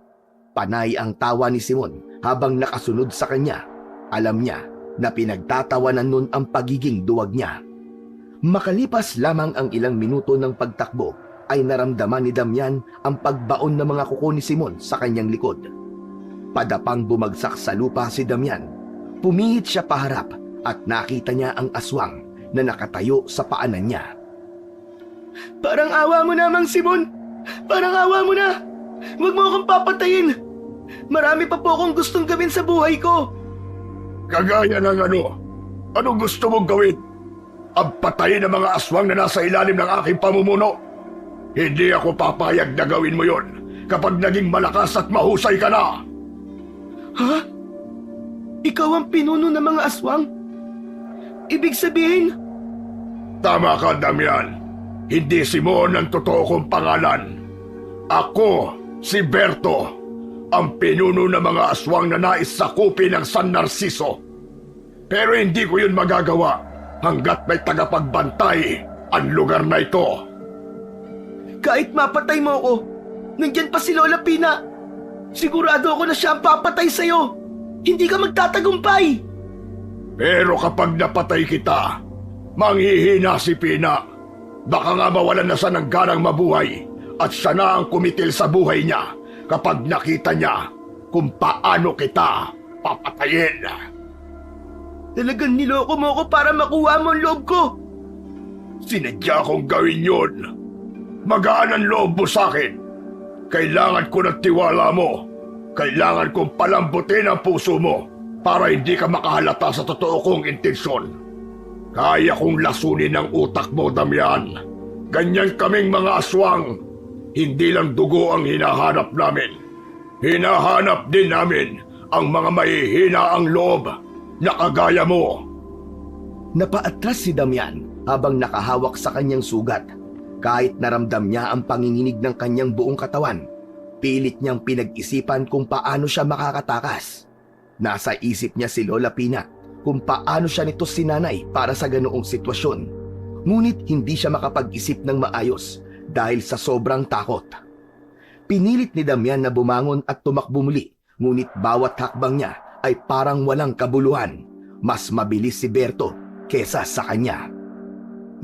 Panay ang tawa ni Simon habang nakasunod sa kanya. Alam niya na pinagtatawanan nun ang pagiging duwag niya. Makalipas lamang ang ilang minuto ng pagtakbo, ay naramdaman ni Damian ang pagbaon ng mga kuko ni Simon sa kanyang likod. Padapang bumagsak sa lupa si Damian. Pumihit siya paharap at nakita niya ang aswang na nakatayo sa paanan niya. Parang awa mo namang, Simon! Parang awa mo na! Huwag mo akong papatayin! Marami pa po akong gustong gawin sa buhay ko! Kagaya ng ano? Anong gusto mong gawin? Ang patayin ng mga aswang na nasa ilalim ng aking pamumuno? Hindi ako papayag na gawin mo yon kapag naging malakas at mahusay ka na! Ha? Ikaw ang pinuno ng mga aswang? Ibig sabihin, Tama ka, Damian. Hindi Simon ang totoo kong pangalan. Ako, si Berto, ang pinuno ng mga aswang na nais sakupin ng San Narciso. Pero hindi ko yun magagawa hanggat may tagapagbantay ang lugar na ito. kahit mapatay mo ako, nandyan pa si Lola Pina. Sigurado ako na siya ang papatay sa'yo. Hindi ka magtatagumpay. Pero kapag napatay kita, manghihina si Pina. Baka nga mawalan na siya ng ganang mabuhay at siya na ang kumitil sa buhay niya kapag nakita niya kung paano kita papatayin. Talagang niloko mo ako para makuha mo ang loob ko. Sinadya kong gawin yun. Magaan ang loob mo sa akin. Kailangan ko ng tiwala mo. Kailangan kong palambutin ang puso mo para hindi ka makahalata sa totoo kong intensyon. Kaya kong lasunin ang utak mo, Damian. Ganyan kaming mga aswang. Hindi lang dugo ang hinahanap namin. Hinahanap din namin ang mga mahihina ang loob na kagaya mo. Napaatras si Damian habang nakahawak sa kanyang sugat. Kahit naramdam niya ang panginginig ng kanyang buong katawan, pilit niyang pinag-isipan kung paano siya makakatakas. Nasa isip niya si Lola Pina kung paano siya nito sinanay para sa ganoong sitwasyon. Ngunit hindi siya makapag-isip ng maayos dahil sa sobrang takot. Pinilit ni Damian na bumangon at tumakbo muli, ngunit bawat hakbang niya ay parang walang kabuluhan. Mas mabilis si Berto kesa sa kanya.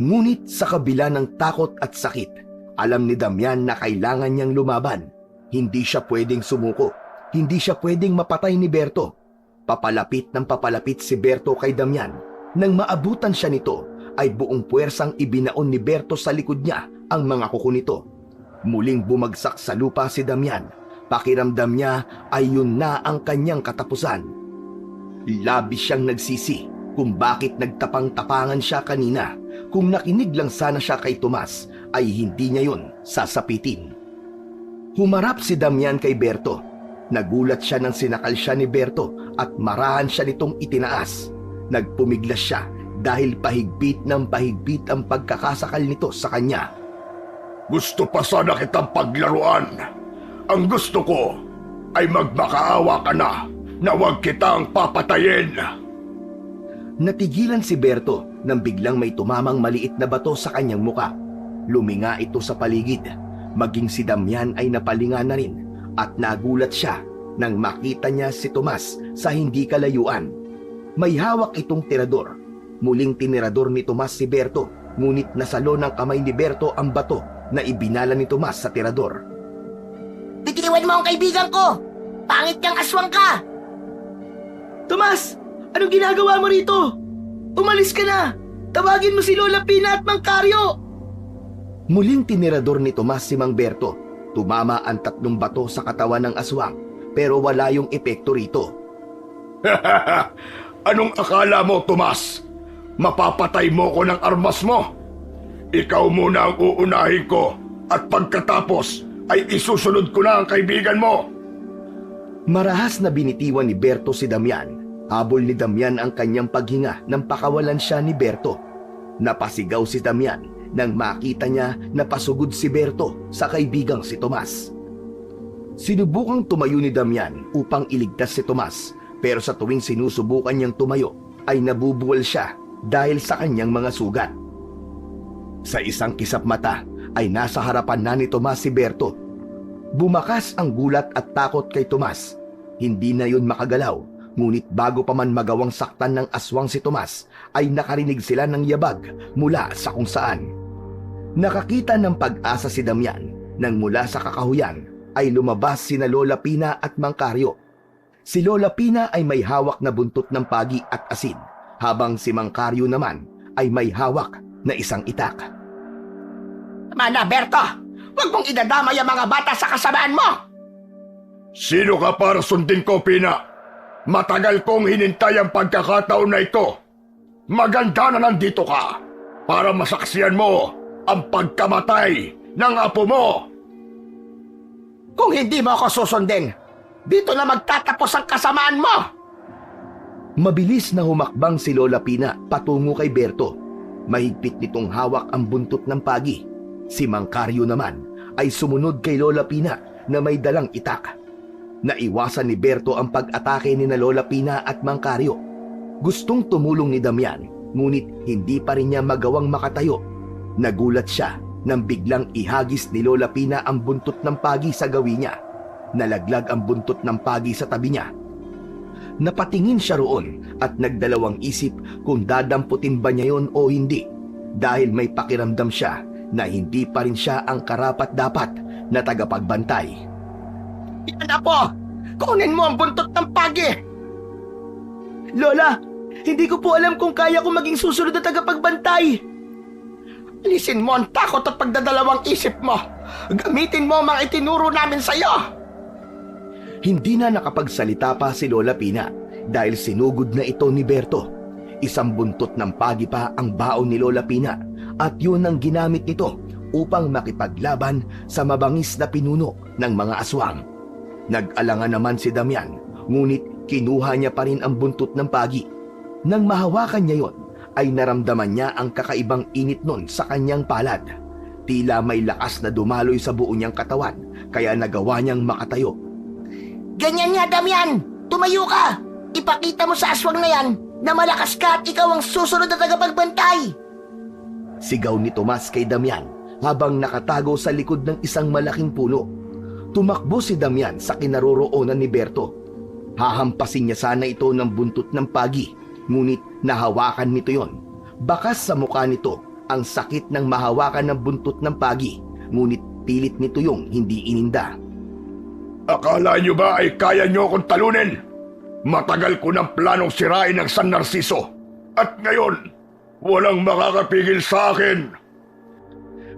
Ngunit sa kabila ng takot at sakit, alam ni Damian na kailangan niyang lumaban. Hindi siya pwedeng sumuko. Hindi siya pwedeng mapatay ni Berto. Papalapit ng papalapit si Berto kay Damian. Nang maabutan siya nito, ay buong puwersang ibinaon ni Berto sa likod niya ang mga kuko nito. Muling bumagsak sa lupa si Damian. Pakiramdam niya ay yun na ang kanyang katapusan. Labis siyang nagsisi kung bakit nagtapang-tapangan siya kanina. Kung nakinig lang sana siya kay Tomas, ay hindi niya yun sasapitin. Humarap si Damian kay Berto. Nagulat siya nang sinakal siya ni Berto at marahan siya nitong itinaas. Nagpumiglas siya dahil pahigpit ng pahigpit ang pagkakasakal nito sa kanya. Gusto pa sana kitang paglaruan. Ang gusto ko ay magmakaawa ka na huwag kitang papatayin. Natigilan si Berto nang biglang may tumamang maliit na bato sa kanyang muka. Luminga ito sa paligid. Maging si Damian ay napalinga na rin at nagulat siya nang makita niya si Tomas sa hindi kalayuan. May hawak itong tirador. Muling tinirador ni Tomas si Berto, ngunit nasalo ng kamay ni Berto ang bato na ibinala ni Tomas sa tirador. Bitiwan mo ang kaibigan ko! Pangit kang aswang ka! Tomas! Anong ginagawa mo rito? Umalis ka na! Tawagin mo si Lola Pina at Mang Karyo! Muling tinirador ni Tomas si Mang Berto. Tumama ang 3 bato sa katawan ng aswang, pero wala yung epekto rito. Anong akala mo, Tomas? Mapapatay mo ko ng armas mo? Ikaw muna ang uunahin ko at pagkatapos ay isusunod ko na ang kaibigan mo. Marahas na binitiwan ni Berto si Damian. Habol ni Damian ang kanyang paghinga nang pakawalan siya ni Berto. Napasigaw si Damian nang makita niya na pasugod si Berto sa kaibigang si Tomas. Sinubukang tumayo ni Damian upang iligtas si Tomas, pero sa tuwing sinusubukan niyang tumayo ay nabubuwal siya dahil sa kanyang mga sugat. Sa isang kisap mata ay nasa harapan na ni Tomas si Berto. Bumakas ang gulat at takot kay Tomas. Hindi na yun makagalaw, ngunit bago pa man magawang saktan ng aswang si Tomas, ay nakarinig sila ng yabag mula sa kung saan. Nakakita ng pag-asa si Damian nang mula sa kakahuyan ay lumabas sina Lola Pina at Mang Karyo. Si Lola Pina ay may hawak na buntot ng pagi at asin, habang si Mang Karyo naman ay may hawak na isang itak. Tama na, Berto! Huwag mong idadamay ang mga bata sa kasamaan mo! Sino ka para sundin ko, Pina? Matagal kong hinintay ang pagkakataon na ito. Maganda na nandito ka para masaksiyan mo ang pagkamatay ng apo mo. Kung hindi mo ako susundin, dito na magtatapos ang kasamaan mo! Mabilis na humakbang si Lola Pina patungo kay Berto. Mahigpit nitong hawak ang buntot ng pagi. Si Mang Carlo naman ay sumunod kay Lola Pina na may dalang itak. Naiwasan ni Berto ang pag-atake ni na Lola Pina at Mang Carlo. Gustong tumulong ni Damian, ngunit hindi pa rin niya magawang makatayo. Nagulat siya nang biglang ihagis ni Lola Pina ang buntot ng pagi sa gawi niya. Nalaglag ang buntot ng pagi sa tabi niya. Napatingin siya roon at nagdalawang isip kung dadamputin ba niya yon o hindi, dahil may pakiramdam siya na hindi pa rin siya ang karapat-dapat na tagapagbantay. Yan na po! Kunin mo ang buntot ng pagi! Lola, hindi ko po alam kung kaya ko maging susunod na tagapagbantay. Alisin mo ang takot at pagdadalawang isip mo. Gamitin mo ang mga itinuro namin sa'yo. Hindi na nakapagsalita pa si Lola Pina dahil sinugod na ito ni Berto. Isang buntot ng pagi pa ang baon ni Lola Pina at yun ang ginamit nito upang makipaglaban sa mabangis na pinuno ng mga aswang. Nag-alangan naman si Damian, ngunit kinuha niya pa rin ang buntot ng pagi. Nang mahawakan niya yon, ay naramdaman niya ang kakaibang init nun sa kanyang palad. Tila may lakas na dumaloy sa buo niyang katawan, kaya nagawa niyang makatayo. Ganyan nga, Damian! Tumayo ka! Ipakita mo sa aswang na yan na malakas ka at ikaw ang susunod na tagapagbantay! Sigaw ni Tomas kay Damian habang nakatago sa likod ng isang malaking puno. Tumakbo si Damian sa kinaroroonan ni Berto. Hahampasin niya sana ito ng buntot ng pagi, ngunit nahawakan nito yon. Bakas sa mukha nito ang sakit ng mahawakan ng buntot ng pagi, ngunit pilit nito yung hindi ininda. Akala niyo ba ay kaya niyo akong talunin? Matagal ko ng planong sirain ang San Narciso. At ngayon, walang makakapigil sa akin.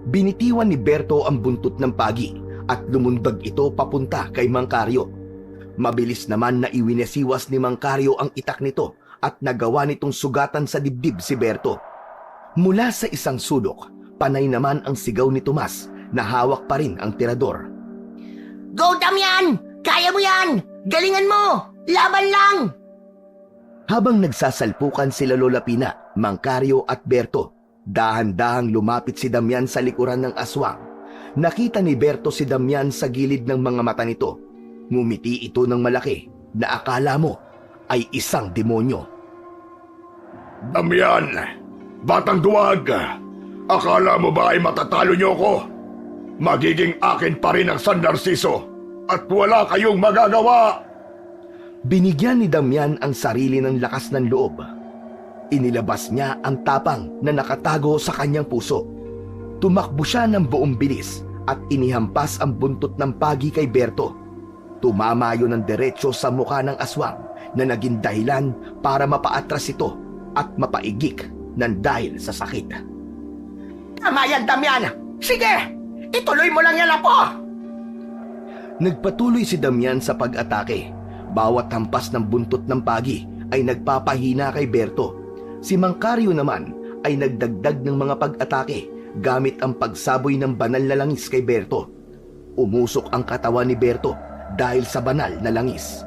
Binitiwan ni Berto ang buntot ng pagi at lumundag ito papunta kay Mang Carlo. Mabilis naman na iwinesiwas ni Mang Carlo ang itak nito at nagawa nitong sugatan sa dibdib si Berto. Mula sa isang sulok, panay naman ang sigaw ni Tomas na hawak pa rin ang tirador. Go, Damian! Kaya mo yan! Galingan mo! Laban lang! Habang nagsasalpukan sila Lola Pina, Mang Carlo at Berto, dahan-dahang lumapit si Damian sa likuran ng aswang. Nakita ni Berto si Damian sa gilid ng mga mata nito. Ngumiti ito ng malaki na akala mo ay isang demonyo. Damian, batang duwag, akala mo ba ay matatalo niyo ko? Magiging akin pa rin ang San Narciso at wala kayong magagawa. Binigyan ni Damian ang sarili ng lakas ng loob. Inilabas niya ang tapang na nakatago sa kanyang puso. Tumakbo siya ng buong bilis at inihampas ang buntot ng pagi kay Berto. Tumama yun ng diretso sa mukha ng aswang na naging dahilan para mapaatras ito at mapaigik ng dahil sa sakit. Tama yan, Damian! Sige! Ituloy mo lang yan, apo! Nagpatuloy si Damian sa pag-atake. Bawat hampas ng buntot ng pagi ay nagpapahina kay Berto. Si Mang Carlo naman ay nagdagdag ng mga pag-atake gamit ang pagsaboy ng banal na langis kay Berto. Umusok ang katawan ni Berto dahil sa banal na langis.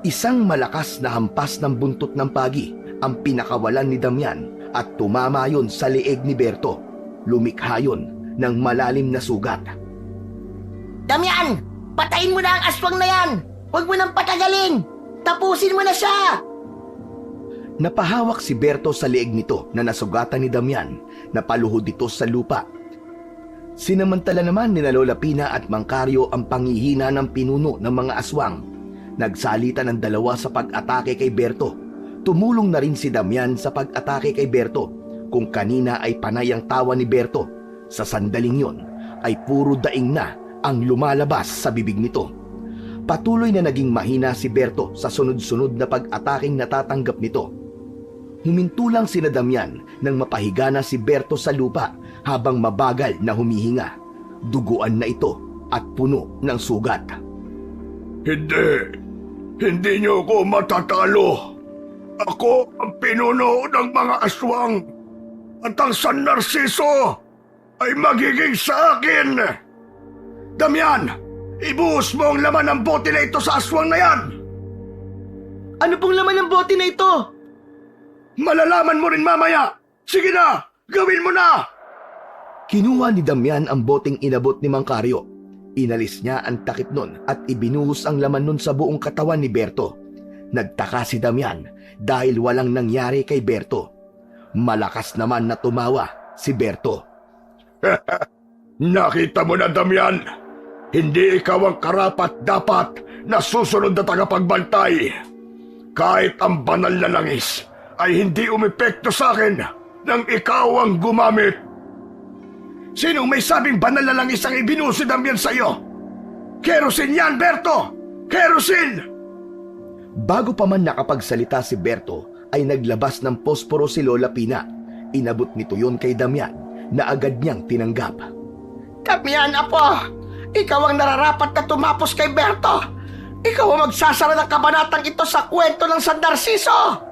Isang malakas na hampas ng buntot ng pagi ang pinakawalan ni Damian at tumama yon sa leeg ni Berto. Lumikha yon ng malalim na sugat. Damian! Patayin mo na ang aswang na yan! Huwag mo nang patagalin! Tapusin mo na siya! Napahawak si Berto sa leeg nito na nasugatan ni Damian, na paluhod ito sa lupa. Sinamantala naman ni Lola Pina at Mang Carlo ang panghihina ng pinuno ng mga aswang. Nagsalita ng dalawa sa pag-atake kay Berto. Tumulong na rin si Damian sa pag-atake kay Berto. Kung kanina ay panay ang tawa ni Berto, sa sandaling yon ay puro daing na ang lumalabas sa bibig nito. Patuloy na naging mahina si Berto sa sunod-sunod na pag-ataking natatanggap nito. Huminto lang sina Damian nang mapahiga na si Berto sa lupa habang mabagal na humihinga. Duguan na ito at puno ng sugat. Hindi niyo ako matatalo. Ako ang pinuno ng mga aswang. At ang San Narciso ay magiging sa akin. Damian, ibuhos mo ang laman ng bote na ito sa aswang na yan. Ano pong laman ng bote na ito? Malalaman mo rin mamaya. Sige na, gawin mo na. Kinuha ni Damian ang boteng inabot ni Mangkaryo. Inalis niya ang takip nun at ibinuhos ang laman nun sa buong katawan ni Berto. Nagtaka si Damian dahil walang nangyari kay Berto. Malakas naman na tumawa si Berto. Nakita mo na, Damian. Hindi ikaw ang karapat-dapat na susunod na tagapagbantay. Kahit ang banal na langis ay hindi umepekto sa akin nang ikaw ang gumamit. Sinong may sabing banal na langis ang ibinuhos ni Damian sa iyo? Kerosene yan, Berto! Kerosene! Bago pa man nakapagsalita si Berto, ay naglabas ng posporo si Lola Pina. Inabot nito yon kay Damian na agad niyang tinanggap. Damian, apo! Ikaw ang nararapat na tumapos kay Berto! Ikaw ang magsasara ng kabanatang ito sa kwento ng San Narciso!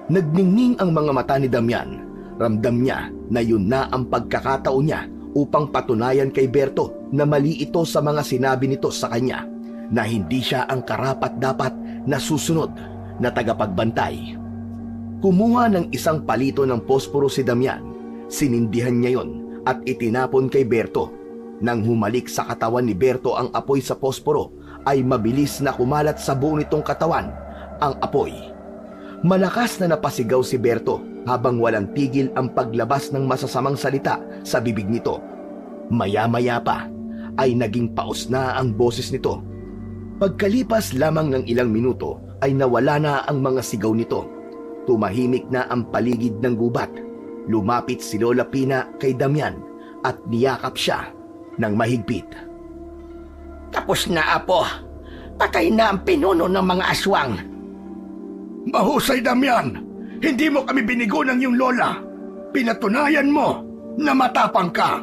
Nagningning ang mga mata ni Damian. Ramdam niya na yun na ang pagkakataon niya upang patunayan kay Berto na mali ito sa mga sinabi nito sa kanya, na hindi siya ang karapat-dapat na susunod na tagapagbantay. Kumuha ng isang palito ng posporo si Damian. Sinindihan niya yon at itinapon kay Berto. Nang humalik sa katawan ni Berto ang apoy sa posporo, ay mabilis na kumalat sa buo nitong katawan ang apoy. Malakas na napasigaw si Berto habang walang tigil ang paglabas ng masasamang salita sa bibig nito. Maya-maya pa ay naging paos na ang boses nito. Pagkalipas lamang ng ilang minuto ay nawala na ang mga sigaw nito. Tumahimik na ang paligid ng gubat. Lumapit si Lola Pina kay Damian at niyakap siya ng mahigpit. Tapos na, apo. Patay na ang pinuno ng mga aswang. Mahusay, Damian. Hindi mo kami binigo ng iyong lola. Pinatunayan mo na matapang ka.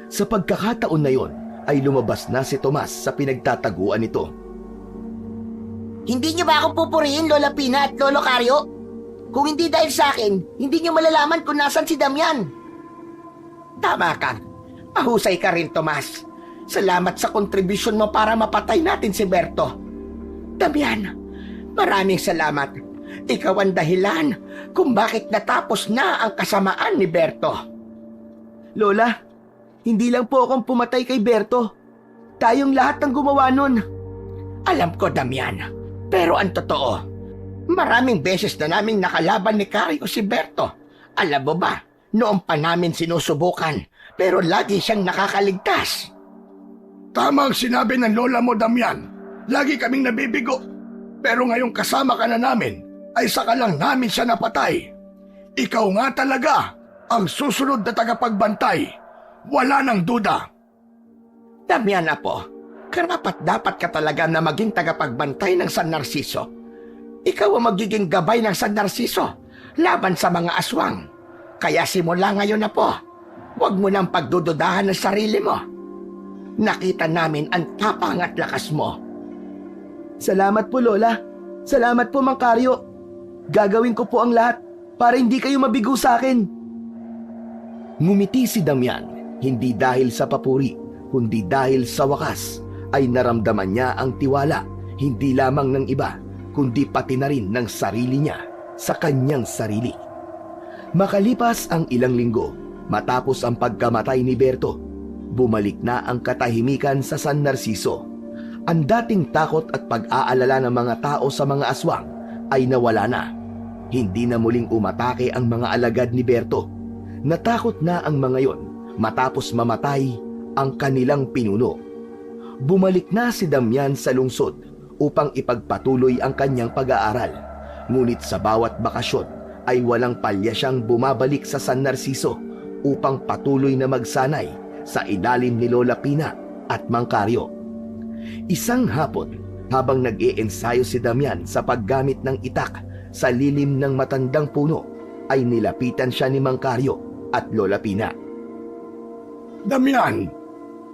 Sa pagkakataon na yon, ay lumabas na si Tomas sa pinagtataguan nito. Hindi niyo ba ako pupurihin, Lola Pina at Lolo Caryo? Kung hindi dahil sa akin, hindi niyo malalaman kung nasan si Damian. Tama ka. Mahusay ka rin, Tomas. Salamat sa kontribusyon mo para mapatay natin si Berto. Damian, maraming salamat. Ikaw ang dahilan kung bakit natapos na ang kasamaan ni Berto. Lola, hindi lang po akong pumatay kay Berto. Tayong lahat ang gumawa nun. Alam ko, Damian. Pero ang totoo, maraming beses na naming nakalaban ni Caryo si Berto. Alam mo ba, noong pa namin sinusubukan, pero lagi siyang nakakaligtas. Tama ang sinabi ng lola mo, Damian. Lagi kaming nabibigo. Pero ngayong kasama ka na namin, ay saka lang namin siya napatay. Ikaw nga talaga ang susunod na tagapagbantay. Wala nang duda. Damian, apo, karapat-dapat ka talaga na maging tagapagbantay ng San Narciso. Ikaw ang magiging gabay ng San Narciso laban sa mga aswang. Kaya simula ngayon, apo, huwag mo nang pagdududahan ng sarili mo. Nakita namin ang tapang at lakas mo. Salamat po, Lola. Salamat po, Mang Caryo. Gagawin ko po ang lahat para hindi kayo mabigo sa akin. Ngumiti si Damian, hindi dahil sa papuri, kundi dahil sa wakas ay naramdaman niya ang tiwala, hindi lamang ng iba, kundi pati na rin ng sarili niya sa kanyang sarili. Makalipas ang ilang linggo, matapos ang pagkamatay ni Berto, bumalik na ang katahimikan sa San Narciso. Ang dating takot at pag-aalala ng mga tao sa mga aswang ay nawala na. Hindi na muling umatake ang mga alagad ni Berto. Natakot na ang mga yon matapos mamatay ang kanilang pinuno. Bumalik na si Damian sa lungsod upang ipagpatuloy ang kanyang pag-aaral. Ngunit sa bawat bakasyon ay walang palya siyang bumabalik sa San Narciso upang patuloy na magsanay sa ilalim ni Lola Pina at Mang Caryo. Isang hapon, habang nag-iensayo si Damian sa paggamit ng itak sa lilim ng matandang puno, ay nilapitan siya ni Mang Caryo at Lola Pina. Damian,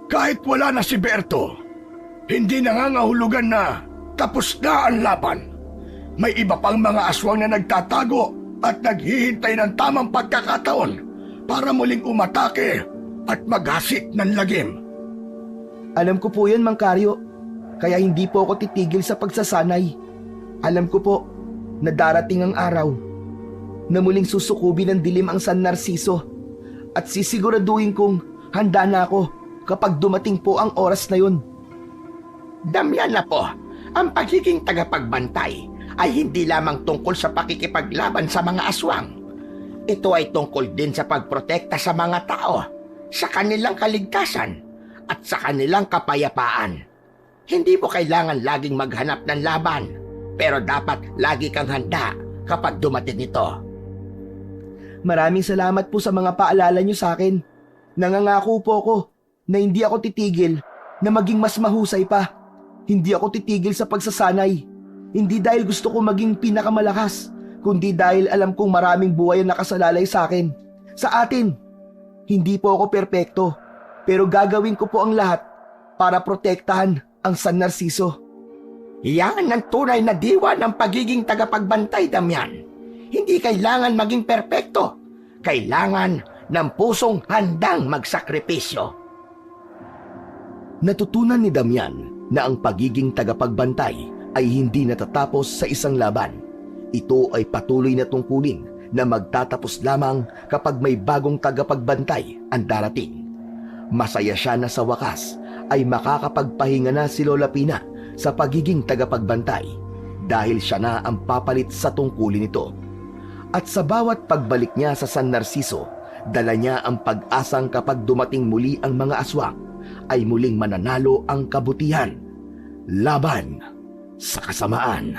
kahit wala na si Berto, hindi nangangahulugan na tapos na ang laban. May iba pang mga aswang na nagtatago at naghihintay ng tamang pagkakataon para muling umatake at maghasik ng lagim. Alam ko po yan, Mang Karyo. Kaya hindi po ako titigil sa pagsasanay. Alam ko po na darating ang araw na muling susukubin ng dilim ang San Narciso at sisiguraduhin kong handa na ako kapag dumating po ang oras na yun. Damian na po, ang pagiging tagapagbantay ay hindi lamang tungkol sa pakikipaglaban sa mga aswang. Ito ay tungkol din sa pagprotekta sa mga tao, sa kanilang kaligtasan, at sa kanilang kapayapaan. Hindi mo kailangan laging maghanap ng laban, pero dapat lagi kang handa kapag dumating ito. Maraming salamat po sa mga paalala niyo sa akin. Nangangako po ako na hindi ako titigil na maging mas mahusay pa. Hindi ako titigil sa pagsasanay. Hindi dahil gusto ko maging pinakamalakas, kundi dahil alam kong maraming buhay ang nakasalalay sa akin. Sa atin. Hindi po ako perpekto, pero gagawin ko po ang lahat para protektahan ang San Narciso. Yan ang tunay na diwa ng pagiging tagapagbantay, Damian. Hindi kailangan maging perpekto. Kailangan ng pusong handang magsakripisyo. Natutunan ni Damian na ang pagiging tagapagbantay ay hindi natatapos sa isang laban. Ito ay patuloy na tungkulin na magtatapos lamang kapag may bagong tagapagbantay ang darating. Masaya siya na sa wakas ay makakapagpahinga na si Lola Pina sa pagiging tagapagbantay dahil siya na ang papalit sa tungkulin nito. At sa bawat pagbalik niya sa San Narciso, dala niya ang pag-asang kapag dumating muli ang mga aswang, ay muling mananalo ang kabutihan laban sa kasamaan.